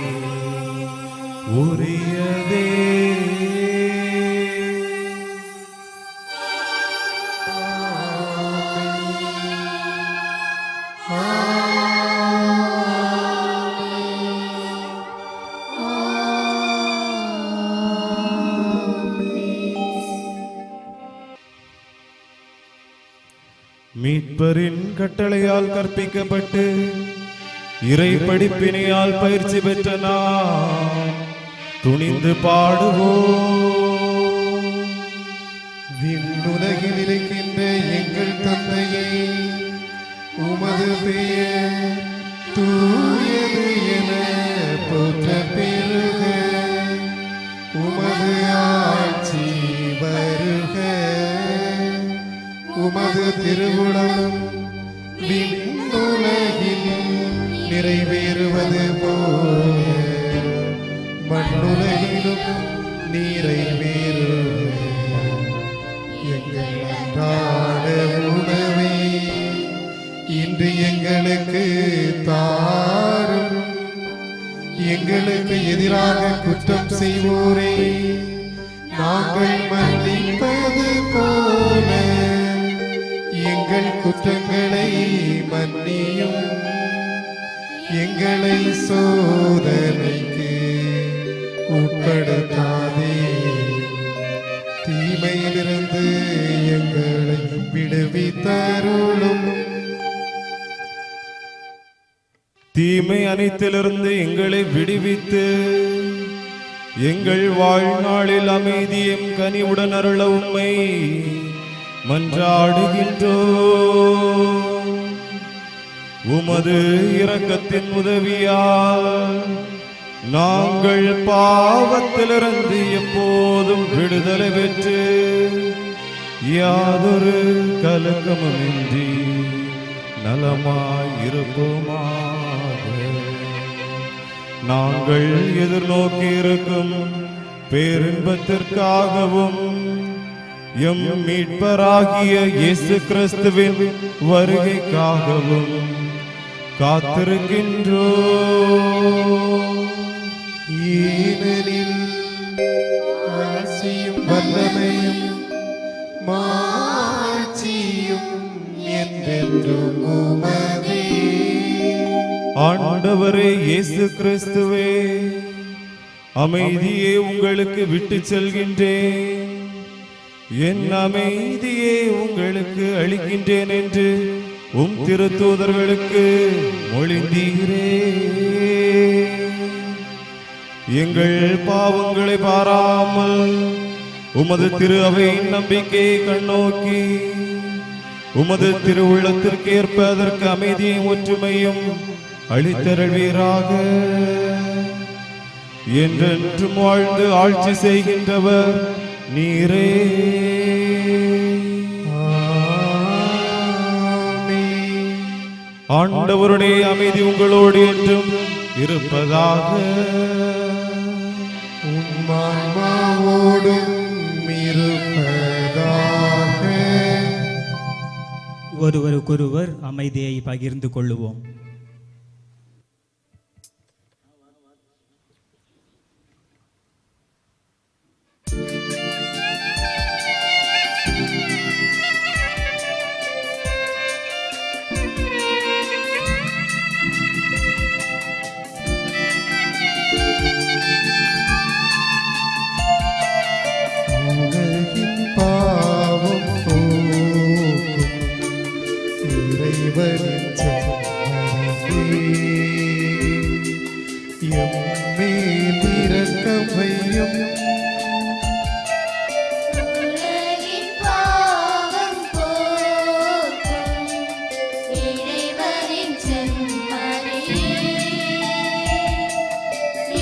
உரியதே. மீட்பரின் கட்டளையால் கற்பிக்கப்பட்டு இறை படிப்பினையால் பயிற்சி பெற்ற நாம் துணிந்து பாடுவோம். விண்ணுலகில் இருக்கின்ற எங்கள் தந்தையே, உமது பெயர் தூயது என போற்ற பெருக. உமது ஆட்சி வருக. உமது திருவுளம் விண்ணுலகில் நிறைவேறுவது போல மண்ணுலகிலும் நிறைவேறுக. எங்கள் அன்றாட உணவை இன்று எங்களுக்கு தாரும். எங்களுக்கு எதிராக குற்றம் செய்வோரை நாங்கள் மன்னிப்பது போல எங்கள் குற்றங்களை மன்னியும். எங்களை சோதனைக்கு உட்படுத்தாதே, தீமையிலிருந்து எங்களை விடுவித்தருளும். தீமை அனைத்திலிருந்து எங்களை விடுவித்து எங்கள் வாழ்நாளில் அமைதியும் கனிவுடன் அருள உம்மை மன்றாடுகின்றோம். உமது இரக்கத்தின் உதவியால் நாங்கள் பாவத்திலிருந்து எப்போதும் விடுதலை பெற்று யாதொரு கலக்கமுமின்றி நலமாயிருப்போமாக. நாங்கள் எதிர்நோக்கி இருக்கும் பேரின்பத்திற்காகவும் எம் மீட்பராகிய இயேசு கிறிஸ்துவின் வருகைக்காகவும் காத்திருக்கின்றோம். ஏனெனில் ஆசியும் வல்லமையும் மாட்சியும் என்றென்றும் உமதே. ஆண்டவரே இயேசு கிறிஸ்துவே, அமைதியே உங்களுக்கு விட்டு செல்கின்றேன், என் அமைதியே உங்களுக்கு அளிக்கின்றேன் என்று உம் திருத்தூதர்களுக்கு மொழிந்தீரே. எங்கள் பாவங்களை பாராமல் உமது திரு அவையின் நம்பிக்கையை கண்ணோக்கி உமது திருவுள்ளத்திற்கு ஏற்ப அதற்கு அமைதியும் ஒற்றுமையும் அளித்தருள்வீராக. என்றென்றும் வாழ்ந்து ஆட்சி செய்கின்றவர் நீரே. ஆண்டவருடைய அமைதி உங்களோடு என்றும் இருப்பதாக. உம்மாவோடும் இருப்பதாக. ஒருவருக்கொருவர் அமைதியை பகிர்ந்து கொள்ளுவோம். உலகின் பாவம் போக்கும் இறைவனின் செம்மறியே, எம்மேல் இரக்கம் வையும். உலகின் பாவம் போக்கும் இறைவனின் செம்மறியே,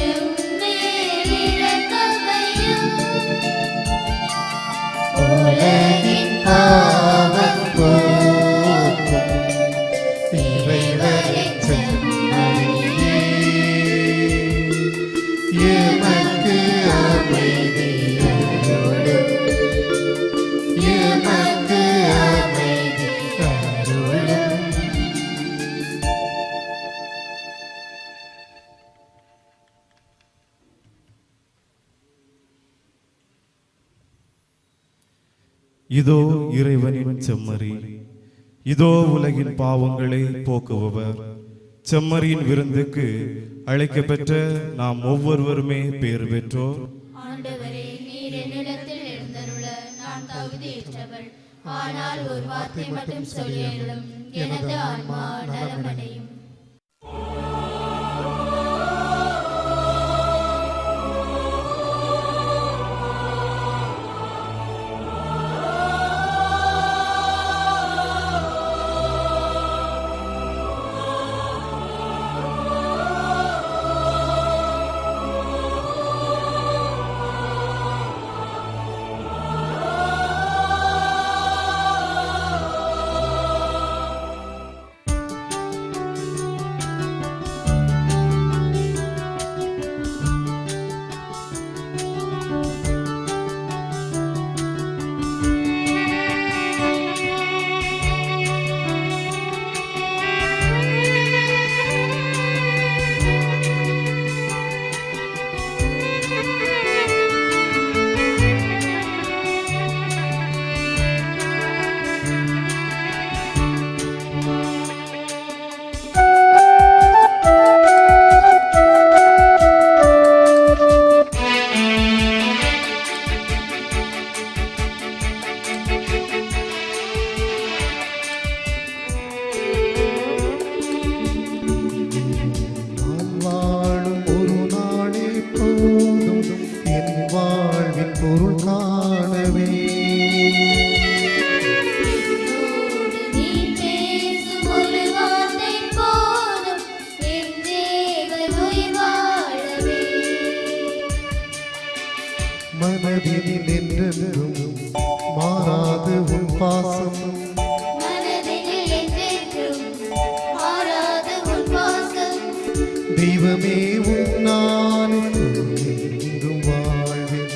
எம்மேல் இரக்கம் வையும். உலகின் பாவம் போக்கும் இறைவனின் செம்மறியே, எமக்கு அமைதி அருளும். எமக்கு அமைதி அருளும். இதோ இறைவனின் செம்மறி, இதோ உலகின் பாவங்களை போக்குபவர். செம்மறியின் விருந்துக்கு அழைக்கப்பெற்ற நாம் ஒவ்வொருவருமே பேறு பெற்றோர். ஆண்டவரே, நீர் என்னிடத்தில் எழுந்தருள நான் தகுதியற்றவள். ஆனால் ஒரு வார்த்தை மட்டும் சொல்லியருளும், எனது ஆன்மா நலமடையும். தெய்வமே உன்னான் என்றும் வாழ்வேன்.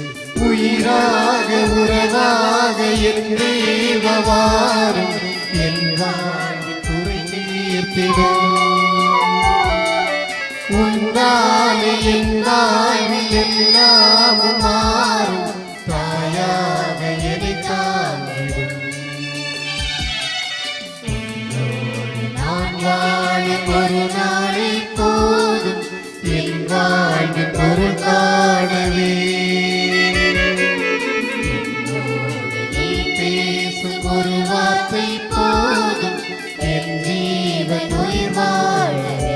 உயிராக உறவாக என் தெய்வவாரும் என் வாழ்வில் குறை தீர்த்திடும். உன்னாலே என் வாழ்வில் எல்லாமும் மாறும். தாயாக என்னை தாங்கிடும். நான் வாழும் ஒரு நாளை போதும் என் வாழ்வில் பொருள் காணவே. நீ பேசும் ஒரு வார்த்தை போதும் என் ஜீவன் உயிர் வாழவே.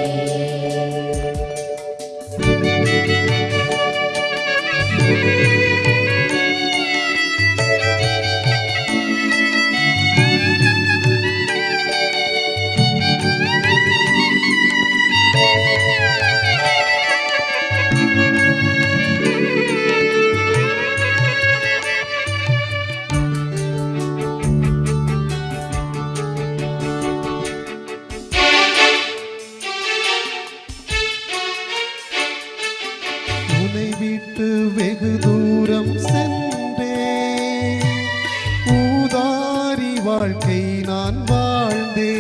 உன்னை விட்டு வெகு தூரம் சென்றேன். ஊதாரி வாழ்க்கை நான் வாழ்ந்தேன்.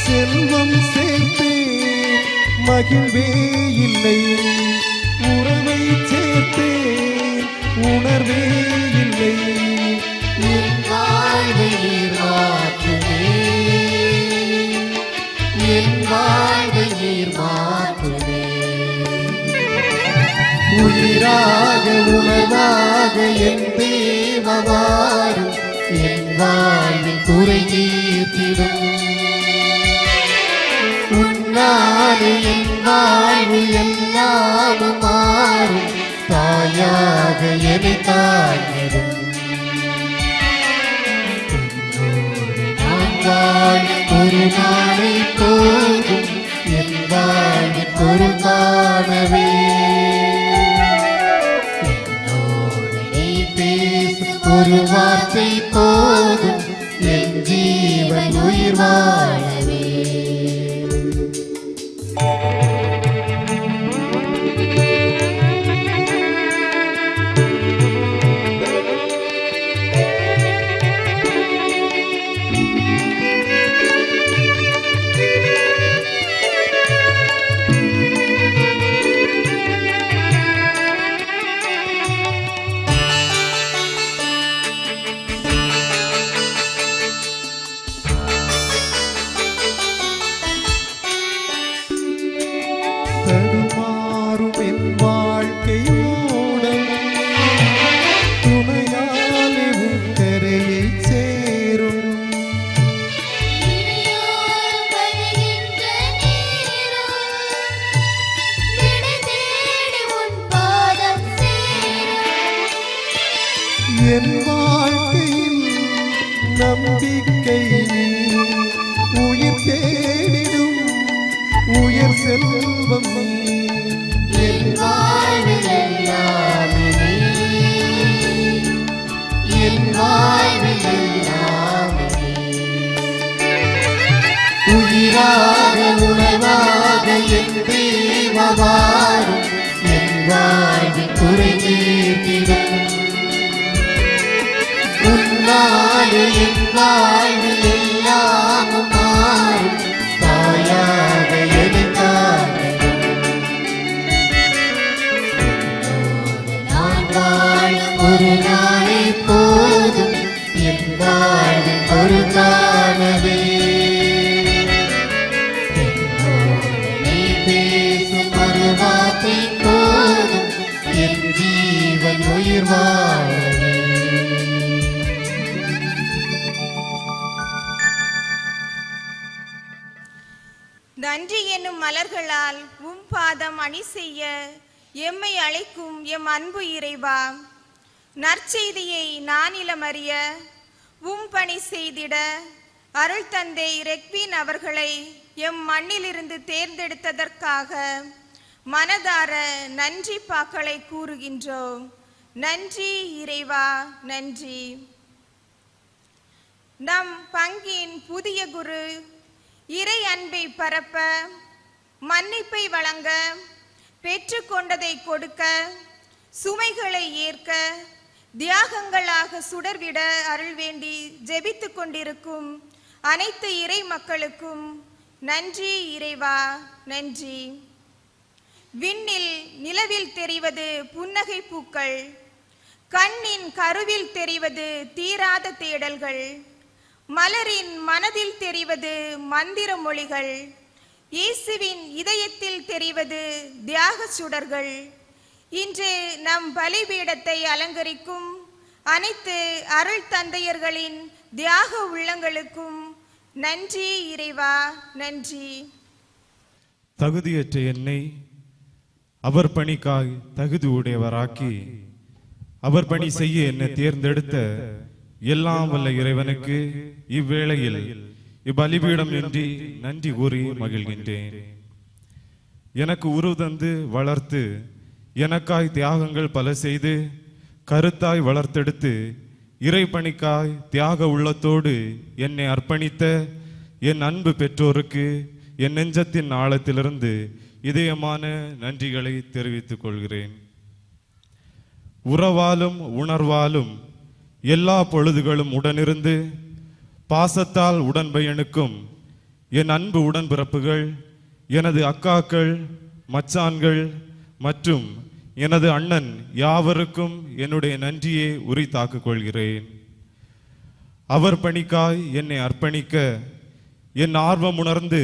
செல்வம் சேர்த்தேன் மகிழ்வே இல்லை. உறவை சேர்த்தேன் உணர்வே இல்லை. என் வாழ்வை நீர் மாற்றுமே. என் வாழ்வை நீர் மாற்றுமே. உயிராக உணர்வாக என் தேவவாரும் என் வாழ்வின் குறை தீர்த்திடும். உன்னாலே என் வாழ்வு எல்லாமும் மாறும். தாயாக என்னை தாங்கிடும். நான் வாழும் ஒரு நாளை போதும் என் வாழ்வின் பொருள் காணவே. என்னோடு நீ பேசும் ஒரு வார்த்தை போதும் என் ஜீவன் உயிர் வாழவே. தடுமாறும் என் வாழ்க்கை ஓடம் துணையாலே உன் கரையை சேரும். என் வாழ்க்கையில் நம்பிக்கை நீ. உயிர் தேடிடும் உயர் செல்வம் நீ. என் வாழ்வில் எல்லாமே நீ. என் வாழ்வில் எல்லாமே நீ. உயிராக உணர்வாக என் தேவவாரும் என் வாழ்வில் குறை தீர்த்திடும். உன்னாலே என் வாழ்வில் எல்லாமும் மாறும். தாயாக என்னை தாங்கிடும். நான் வாழும் ஒரு நாளை போதும் என் வாழ்வில் பொருள் காணவே. என்னோடு நீ பேசும் ஒரு வார்த்தை போதும் என் ஜீவன் உயிர் வாழவே. நன்றி என்னும் மலர்களால் உம் பாதம் அணி செய்ய எம்மை அழைக்கும் எம் அன்பு இறைவா, நற்செய்தியை நானிலமறிய உம் பணி செய்திட அருள் தந்தை ரெக்வின் அவர்களை எம் மண்ணிலிருந்து தேர்ந்தெடுத்ததற்காக மனதார நன்றி பாக்களை கூறுகின்றோம். நன்றி இறைவா, நன்றி. நம் பங்கின் புதிய குரு இறை அன்பை பரப்ப, மன்னிப்பை வழங்க, பெற்றுக்கொண்டதை கொடுக்க, சுமைகளை ஏற்க, தியாகங்களாக சுடர்விட அருள் வேண்டி ஜெபித்துக் கொண்டிருக்கும் அனைத்து இறை மக்களுக்கும் நன்றி இறைவா, நன்றி. விண்ணில் நிலவில் தெரிவது புன்னகை பூக்கள், கண்ணின் கருவில் தெரிவது தீராத தேடல்கள், மலரின் மனதில் தெரிவது மந்திர மொழிகள், இயேசுவின் இதயத்தில் தெரிவது தியாக சுடர்கள். இன்று நம் பலிபீடத்தை அலங்கரிக்கும் அனைத்து அருள் தந்தையர்களின் தியாக உள்ளங்களுக்கும் நன்றி இறைவா, நன்றி. தகுதியற்ற என்னை அவர் பணிக்காய் தகுதி உடையவராக்கி அவர் பணி செய்ய என்னை தேர்ந்தெடுத்த எல்லாம் வல்ல இறைவனுக்கு இவ்வேளையில் இப்பலிபீடம் நின்றி நன்றி கூறி மகிழ்கின்றேன். எனக்கு உருவு தந்து வளர்த்து எனக்காய் தியாகங்கள் பல செய்து கருத்தாய் வளர்த்தெடுத்து இறை பணிக்காய் தியாக உள்ளத்தோடு என்னை அர்ப்பணித்த என் அன்பு பெற்றோருக்கு என் நெஞ்சத்தின் ஆழத்திலிருந்து இதயமான நன்றிகளை தெரிவித்துக் கொள்கிறேன். உறவாலும் உணர்வாலும் எல்லா பொழுதுகளும் உடனிருந்து பாசத்தால் உடன்பயனுக்கும் என் அன்பு உடன்பிறப்புகள், எனது அக்காக்கள், மச்சான்கள் மற்றும் எனது அண்ணன் யாவருக்கும் என்னுடைய நன்றியை உரித்தாக்கிக் கொள்கிறேன். அவர் பணிக்காய் என்னை அர்ப்பணிக்க என் ஆர்வம் உணர்ந்து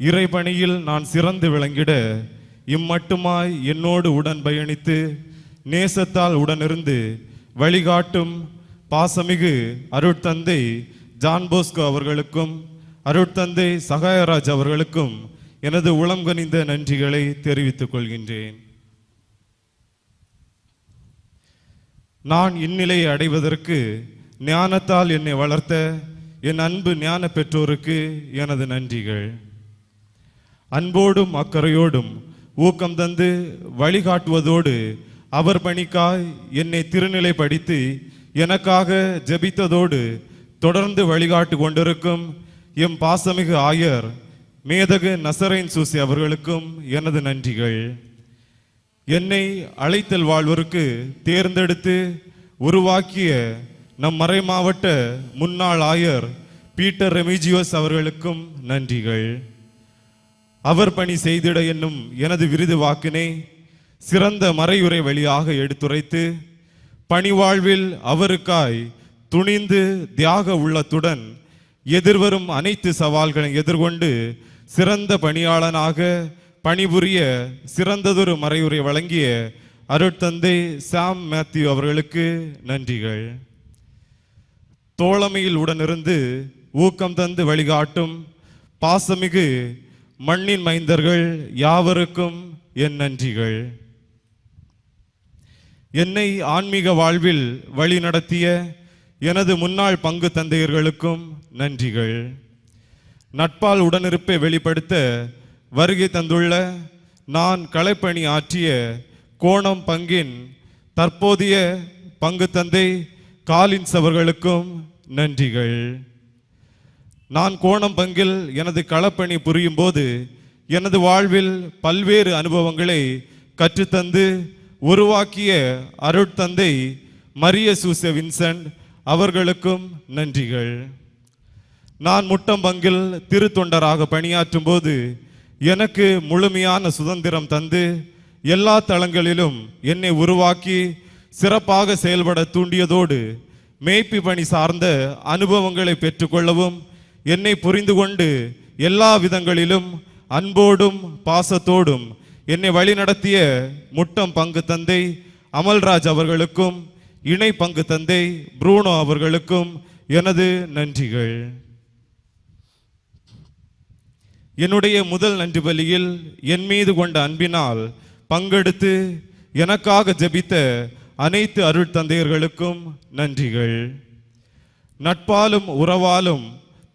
இறை பணியில் நான் சிறந்து விளங்கிட இம்மட்டுமாய் என்னோடு உடன் பயணித்து நேசத்தால் உடனிருந்து வழிகாட்டும் பாசமிகு அருட்தந்தை ஜான் போஸ்கோ அவர்களுக்கும் அருட்தந்தை சகாயராஜ் அவர்களுக்கும் எனது உளம் கனிந்த நன்றிகளை தெரிவித்துக் கொள்கின்றேன். நான் இந்நிலையை அடைவதற்கு ஞானத்தால் என்னை வளர்த்த என் அன்பு ஞான பெற்றோருக்கு எனது நன்றிகள். அன்போடும் அக்கறையோடும் ஊக்கம் தந்து வழிகாட்டுவதோடு அவர் பணிக்காய் என்னை திருநிலைப்படுத்தி எனக்காக ஜெபித்ததோடு தொடர்ந்து வழிகாட்டு கொண்டிருக்கும் எம் பாசமிகு ஆயர் மேதகு நசரேன் சூசி அவர்களுக்கும் எனது நன்றிகள். என்னை அழைத்தல் வாழ்வோருக்கு தேர்ந்தெடுத்து உருவாக்கிய நம் மறை மாவட்ட முன்னாள் ஆயர் பீட்டர் ரெமிஜியோஸ் அவர்களுக்கும் நன்றிகள். அவர் பணி செய்திட என்னும் எனது விருது வாக்கினை சிறந்த மறையுரை வழியாக எடுத்துரைத்து பணிவாழ்வில் அவருக்காய் துணிந்து தியாக உள்ளத்துடன் எதிர்வரும் அனைத்து சவால்களை எதிர்கொண்டு சிறந்த பணியாளனாக பணிபுரிய சிறந்ததொரு மறையுரை வழங்கிய அருட்தந்தை சாம் மேத்யூ அவர்களுக்கு நன்றிகள். தோழமையில் உடனிருந்து ஊக்கம் தந்து வழிகாட்டும் பாசமிகு மண்ணின் மைந்தர்கள் யாவருக்கும் என் நன்றிகள். என்னை ஆன்மீக வாழ்வில் வழி நடத்திய எனது முன்னாள் பங்கு தந்தையர்களுக்கும் நன்றிகள். நட்பால் உடனிருப்பை வெளிப்படுத்த வருகை தந்துள்ள நான் கலைப்பணி ஆற்றிய கோணம் பங்கின் தற்போதைய பங்கு தந்தை காலின்ஸ் அவர்களுக்கும் நன்றிகள். நான் கோணம் பங்கில் எனது களப்பணி புரியும் போது எனது வாழ்வில் பல்வேறு அனுபவங்களை கற்றுத்தந்து உருவாக்கிய அருட்தந்தை மரிய சூச வின்சென்ட் அவர்களுக்கும் நன்றிகள். நான் முட்டம் பங்கில் திருத்தொண்டராக பணியாற்றும் போது எனக்கு முழுமையான சுதந்திரம் தந்து எல்லா தளங்களிலும் என்னை உருவாக்கி சிறப்பாக செயல்பட தூண்டியதோடு மேய்ப்பு பணி சார்ந்த அனுபவங்களை பெற்றுக்கொள்ளவும் என்னை புரிந்து கொண்டு எல்லா விதங்களிலும் அன்போடும் பாசத்தோடும் என்னை வழிநடத்திய முட்டம் பங்கு தந்தை அமல்ராஜ் அவர்களுக்கும் இணை பங்கு தந்தை ப்ரூனோ அவர்களுக்கும் எனது நன்றிகள். என்னுடைய முதல் நன்றி பலியில் என் மீது கொண்ட அன்பினால் பங்கெடுத்து எனக்காக ஜெபித்த அனைத்து அருள் தந்தையர்களுக்கும் நன்றிகள். நட்பாலும் உறவாலும்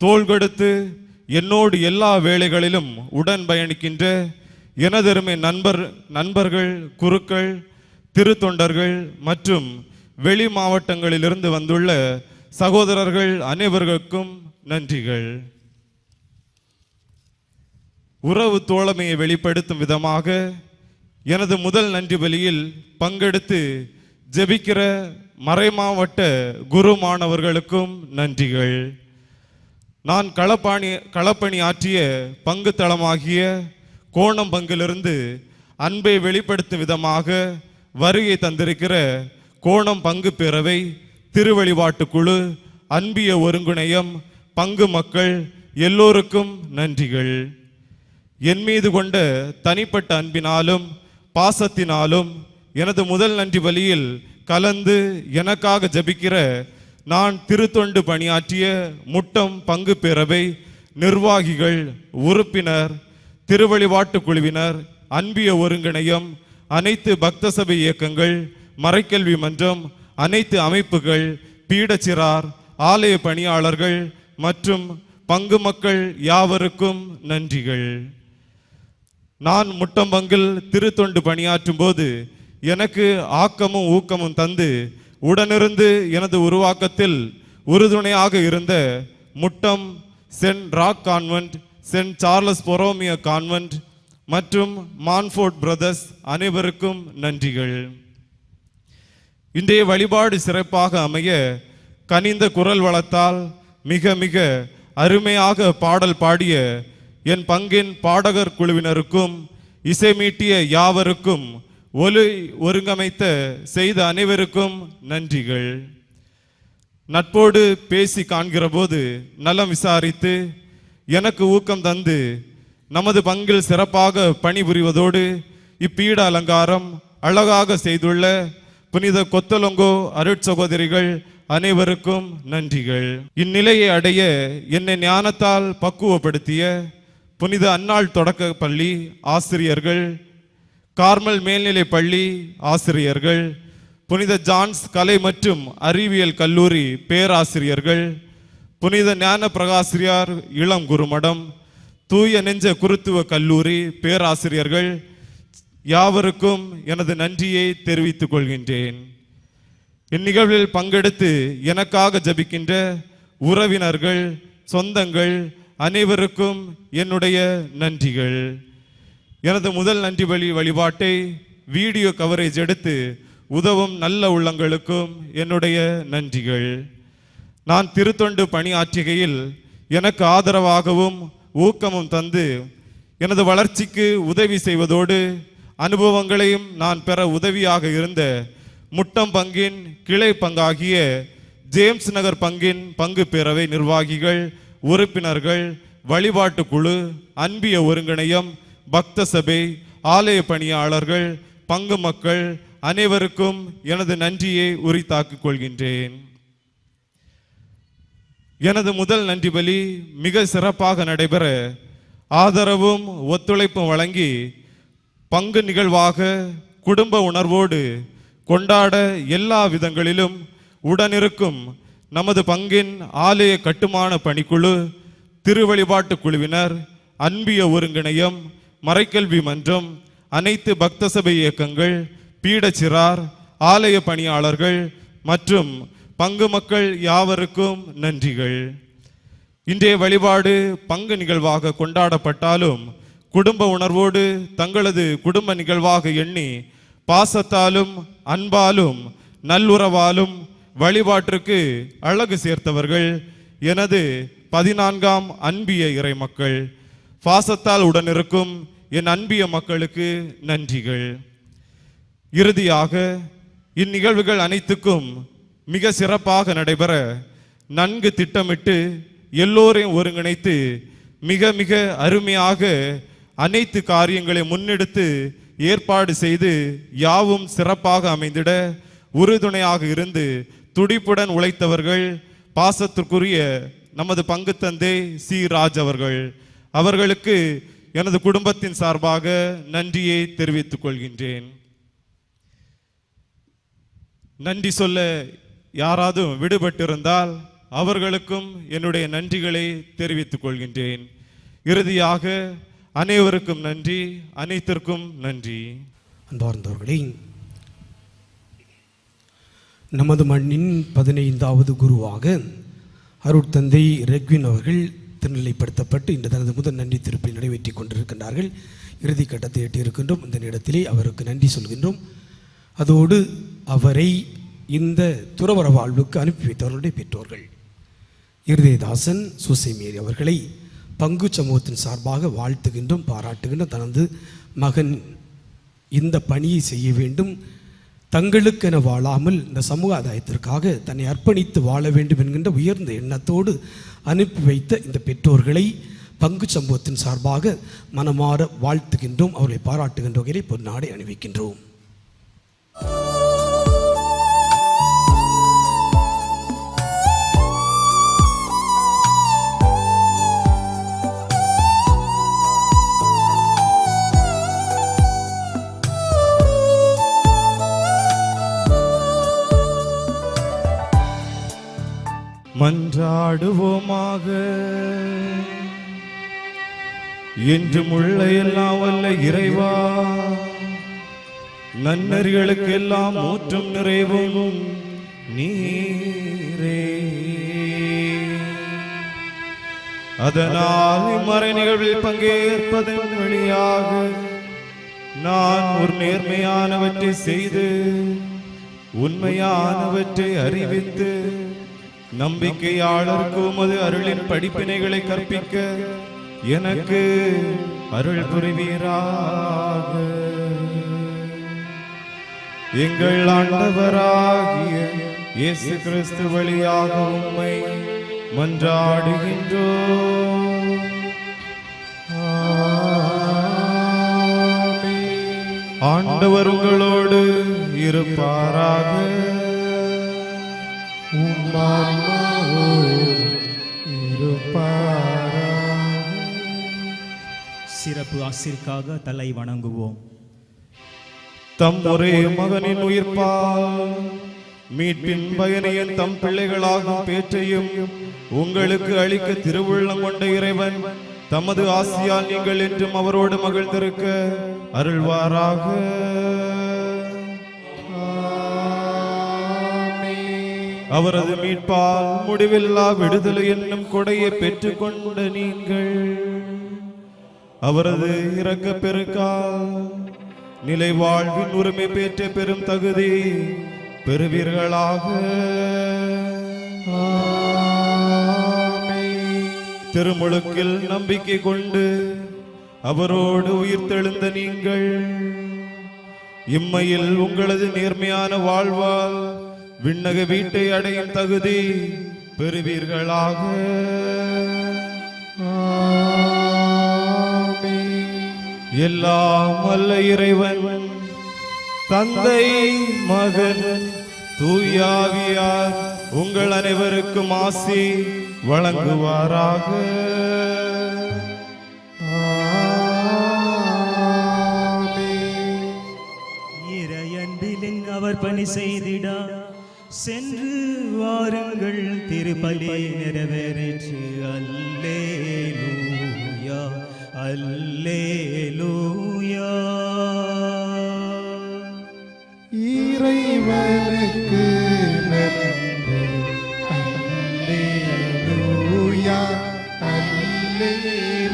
தோள் கொடுத்து என்னோடு எல்லா வேளைகளிலும் உடன் பயணிக்கின்ற எனதருமை நண்பர்கள், குருக்கள், திருத்தொண்டர்கள் மற்றும் வெளி மாவட்டங்களிலிருந்து வந்துள்ள சகோதரர்கள் அனைவருக்கும் நன்றிகள். உறவு தோழமையை வெளிப்படுத்தும் விதமாக எனது முதல் நன்றி பலியில் பங்கெடுத்து ஜெபிக்கிற மறைமாவட்ட குரு மாணவர்களுக்கும் நன்றிகள். நான் களப்பணி ஆற்றிய பங்கு தளமாகிய கோணம் பங்கிலிருந்து அன்பை வெளிப்படுத்தும் விதமாக வருகை தந்திருக்கிற கோணம் பங்கு பேரவை, திருவழிபாட்டு குழு, அன்பிய ஒருங்கிணையம், பங்கு மக்கள் எல்லோருக்கும் நன்றிகள். என் மீது கொண்ட தனிப்பட்ட அன்பினாலும் பாசத்தினாலும் எனது முதல் நன்றி பலியில் கலந்து எனக்காக ஜபிக்கிற நான் திருத்தொண்டு பணியாற்றிய முட்டம் பங்கு பேரவை நிர்வாகிகள், உறுப்பினர், திருவழிபாட்டு குழுவினர், அன்பிய ஒருங்கிணையம், அனைத்து பக்த சபை இயக்கங்கள், மறைக்கல்வி மன்றம், அனைத்து அமைப்புகள், பீடச்சிறார், ஆலய பணியாளர்கள் மற்றும் பங்கு மக்கள் யாவருக்கும் நன்றிகள். நான் முட்டம்பங்கில் திருத்தொண்டு பணியாற்றும் போது எனக்கு ஆக்கமும் ஊக்கமும் தந்து உடனிருந்து எனது உருவாக்கத்தில் உறுதுணையாக இருந்த Muttam saint rock convent, saint Charles Borromeo convent மற்றும் மான்ஃபோர்ட் பிரதர்ஸ் அனைவருக்கும் நன்றிகள். இன்றைய வழிபாடு சிறப்பாக அமைய கனிந்த குரல் வளத்தால் மிக மிக அருமையாக பாடல் பாடிய என் பங்கின் பாடகர் குழுவினருக்கும் இசைமீட்டிய யாவருக்கும் ஒலி ஒருங்கமைத்த செய்த அனைவருக்கும் நன்றிகள். நட்போடு பேசி காண்கிற போது நலம் விசாரித்து எனக்கு ஊக்கம் தந்து நமது பங்கில் சிறப்பாக பணிபுரிவதோடு இப்பீட அலங்காரம் அழகாக செய்துள்ள புனித கொத்தலொங்கோ அருட்சகோதரிகள் அனைவருக்கும் நன்றிகள். இந்நிலையை அடைய என்னை ஞானத்தால் பக்குவப்படுத்திய புனித அன்னாள் தொடக்க பள்ளி ஆசிரியர்கள், கார்மல் மேல்நிலை பள்ளி ஆசிரியர்கள், புனித ஜான்ஸ் கலை மற்றும் அறிவியல் கல்லூரி பேராசிரியர்கள், புனித ஞான பிரகாசியார் இளம் குருமடம், தூய நெஞ்ச குருத்துவ கல்லூரி பேராசிரியர்கள் யாவருக்கும் எனது நன்றியை தெரிவித்துக் கொள்கின்றேன். இந்நிகழ்வில் பங்கெடுத்து எனக்காக ஜபிக்கின்ற உறவினர்கள், சொந்தங்கள் அனைவருக்கும் என்னுடைய நன்றிகள். எனது முதல் நன்றி பலி வழிபாட்டை வீடியோ கவரேஜ் எடுத்து உதவும் நல்ல உள்ளங்களுக்கும் என்னுடைய நன்றிகள். நான் திருத்தொண்டு பணியாற்றுகையில் எனக்கு ஆதரவாகவும் ஊக்கமும் தந்து எனது வளர்ச்சிக்கு உதவி செய்வதோடு அனுபவங்களையும் நான் பெற உதவியாக இருந்த முட்டம் பங்கின் கிளை பங்காகிய ஜேம்ஸ் நகர் பங்கின் பங்கு பேரவை நிர்வாகிகள், உறுப்பினர்கள், வழிபாட்டு குழு, அன்பிய ஒருங்கிணையம், பக்த சபை, ஆலய பணியாளர்கள், பங்கு மக்கள் அனைவருக்கும் எனது நன்றியை உரித்தாக்கிக் கொள்கின்றேன். எனது முதல் நன்றி பலி மிக சிறப்பாக நடைபெற ஆதரவும் ஒத்துழைப்பும் வழங்கி பங்கு நிகழ்வாக குடும்ப உணர்வோடு கொண்டாட எல்லா விதங்களிலும் உடனிருக்கும் நமது பங்கின் ஆலய கட்டுமான பணிக்குழு, திருவழிபாட்டு குழுவினர், அன்பிய ஒருங்கிணையம், மறைக்கல்வி மன்றம், அனைத்து பக்த சபை இயக்கங்கள், பீடச்சிறார், ஆலய பணியாளர்கள் மற்றும் பங்கு மக்கள் யாவருக்கும் நன்றிகள். இன்றைய வழிபாடு பங்கு நிகழ்வாக கொண்டாடப்பட்டாலும் குடும்ப உணர்வோடு தங்களது குடும்ப நிகழ்வாக எண்ணி பாசத்தாலும் அன்பாலும் நல்லுறவாலும் வழிபாட்டிற்கு அழகு சேர்த்தவர்கள் எனது 14ஆம் அன்பிய இறை மக்கள். பாசத்தால் உடனிருக்கும் என் அன்பிய மக்களுக்கு நன்றிகள். இறுதியாக இந்நிகழ்வுகள் அனைத்துக்கும் மிக சிறப்பாக நடைபெற நன்கு திட்டமிட்டு எல்லோரையும் ஒருங்கிணைத்து மிக மிக அருமையாக அனைத்து காரியங்களை முன்னெடுத்து ஏற்பாடு செய்து யாவும் சிறப்பாக அமைந்திட உறுதுணையாக இருந்து துடிப்புடன் உழைத்தவர்கள் பாசத்திற்குரிய நமது பங்கு தந்தை சி ராஜ் அவர்களுக்கு எனது குடும்பத்தின் சார்பாக நன்றியை தெரிவித்துக் கொள்கின்றேன். நன்றி சொல்ல யாராவது விடுபட்டிருந்தால் அவர்களுக்கும் என்னுடைய நன்றிகளை தெரிவித்துக் கொள்கின்றேன். இறுதியாக அனைவருக்கும் நன்றி, அனைத்திற்கும் நன்றி. அன்பார்ந்தவர்களே, நமது மண்ணின் 15வது குருவாக அருட்தந்தை ரெக்வின் அவர்கள் திருநிலைப்படுத்தப்பட்டு இன்று தனது முதல் நன்றி திருப்பை நிறைவேற்றி கொண்டிருக்கின்றார்கள். இறுதி கட்டத்தை எட்டியிருக்கின்றோம். இந்த நேரத்திலே அவருக்கு நன்றி சொல்கின்றோம். அதோடு அவரை இந்த துறவற வாழ்வுக்கு அனுப்பி வைத்தவர்களுடைய பெற்றோர்கள் இருதயதாசன் சூசைமேரி அவர்களை பங்கு சமூகத்தின் சார்பாக வாழ்த்துகின்றோம், பாராட்டுகின்றோம். தனது மகன் இந்த பணியை செய்ய வேண்டும், தங்களுக்கென வாழாமல் இந்த சமூக ஆதாயத்திற்காக தன்னை அர்ப்பணித்து வாழ வேண்டும் என்கின்ற உயர்ந்த எண்ணத்தோடு அனுப்பி வைத்த இந்த பெற்றோர்களை பங்கு சமூகத்தின் சார்பாக மனமாற வாழ்த்துகின்றோம், அவர்களை பாராட்டுகின்ற வகையிலே பொன்னாடை அணிவிக்கின்றோம். மன்றாடுவோமாக. என்றும் உள்ள எல்லாம் வல்ல இறைவா, நன்னறிகளுக்கெல்லாம் ஊற்றும் நிறைவும் நீரே. அதனால் இம்மறை நிகழ்வில் பங்கேற்பதன் வழியாக நான் ஒரு நேர்மையானவற்றை செய்து உண்மையானவற்றை அறிவித்து நம்பிக்கையாளருக்கு உமது அருளின் படிப்பினைகளை கற்பிக்க எனக்கு அருள் புரிவீராக. எங்கள் ஆண்டவராகிய இயேசு கிறிஸ்து வழியாக உம்மை மன்றாடுகின்றோம். ஆண்டவர் உங்களோடு இருப்பாராக. சிறப்பு ஆசிற்காக தலை வணங்குவோம். தம் ஒரே மகனின் உயிர்ப்பால் மீட்பின் பயனையும் தம் பிள்ளைகளாகும் பேற்றையும் உங்களுக்கு அளிக்க திருவுள்ளம் கொண்ட இறைவன் தமது ஆசியால் நீங்கள் என்றும் அவரோடு மகிழ்ந்திருக்க அருள்வாராக. அவரது மீட்பால் முடிவில்லா விடுதலை என்னும் கொடையை பெற்றுக் கொண்ட நீங்கள் அவரது இரக்க பெருக்கால் நிலை வாழ்வின் உரிமை பெற்ற பெரும் தகுதி பெறுவீர்களாக. திருமுழுக்கில் நம்பிக்கை கொண்டு அவரோடு உயிர்த்தெழுந்த நீங்கள் இம்மையில் உங்களது நேர்மையான வாழ்வால் விண்ணக வீட்டை அடையும் தகுதி பெறுவீர்களாக. எல்லாம் வல்ல இறைவன் தந்தை, மகன், தூயாவியார் உங்கள் அனைவருக்கும் ஆசி வழங்குவாராக. இறையன்பிலின் அவர் பணி செய்திட சென்று வாருங்கள், திருப்பலி நிறைவேற்று. அல்லேலூயா அல்லேலூயா. இறைவனுக்கு நன்றி. அல்லேலூயா அல்லேலூயா.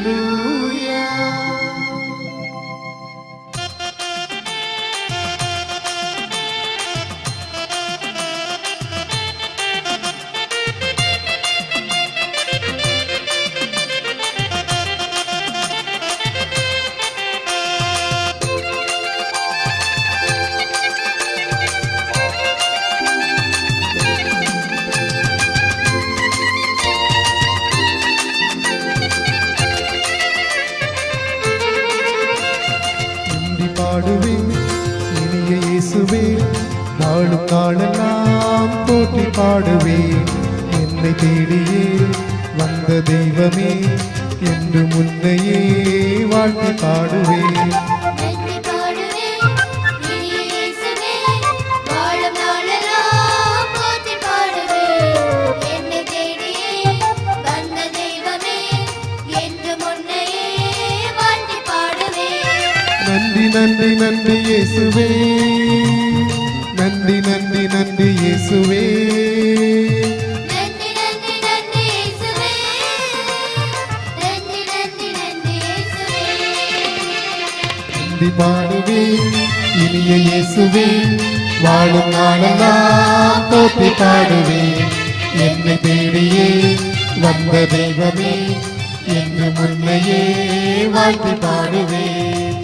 வாழும் நாளெல்லாம் போற்றி பாடுவேன். என்னை தேடியே வந்த தெய்வமே என்று முன்னையே வாழ்த்தி பாடுவேன். நன்றி நன்றி நன்றி இயேசுவே, நன்றி நன்றி நன்றி இயேசுவே. துதி பாடுவேன் இனிய இயேசுவே வாழும் நாளெல்லாம் போற்றி பாடுவேன் என்னை தேடியே வந்த தெய்வமே என்று முன்னையே வாழ்த்தி பாடுவேன்.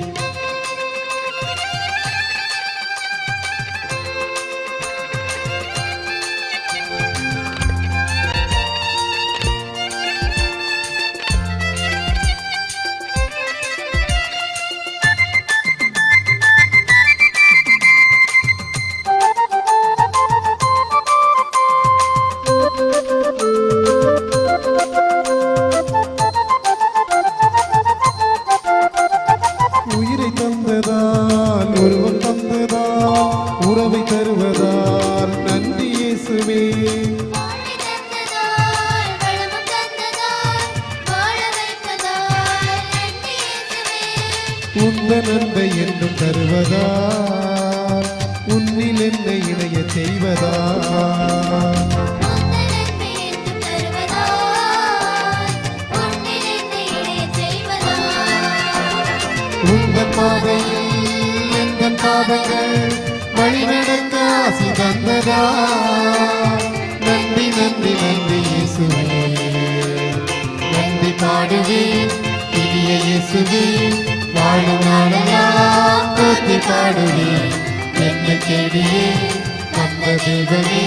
உயிரை தந்ததால் உருவம் தந்ததால் உறவை தருவதால் நன்றி இயேசுவே. உந்தன் அன்பை என்றும் தருவதால் உன்னில் என்னை இணைய செய்வதால் உந்தன் பாதையில் எந்தன் பாதங்கள் வழிநடக்க ஆசி தந்ததா. நன்றி நன்றி நன்றி இயேசுவே நன்றி பாடுவேன் இனிய இயேசுவே வாழும் நாளெல்லாம் போற்றி பாடுவேன் என்னை தேடியே வந்த தெய்வமே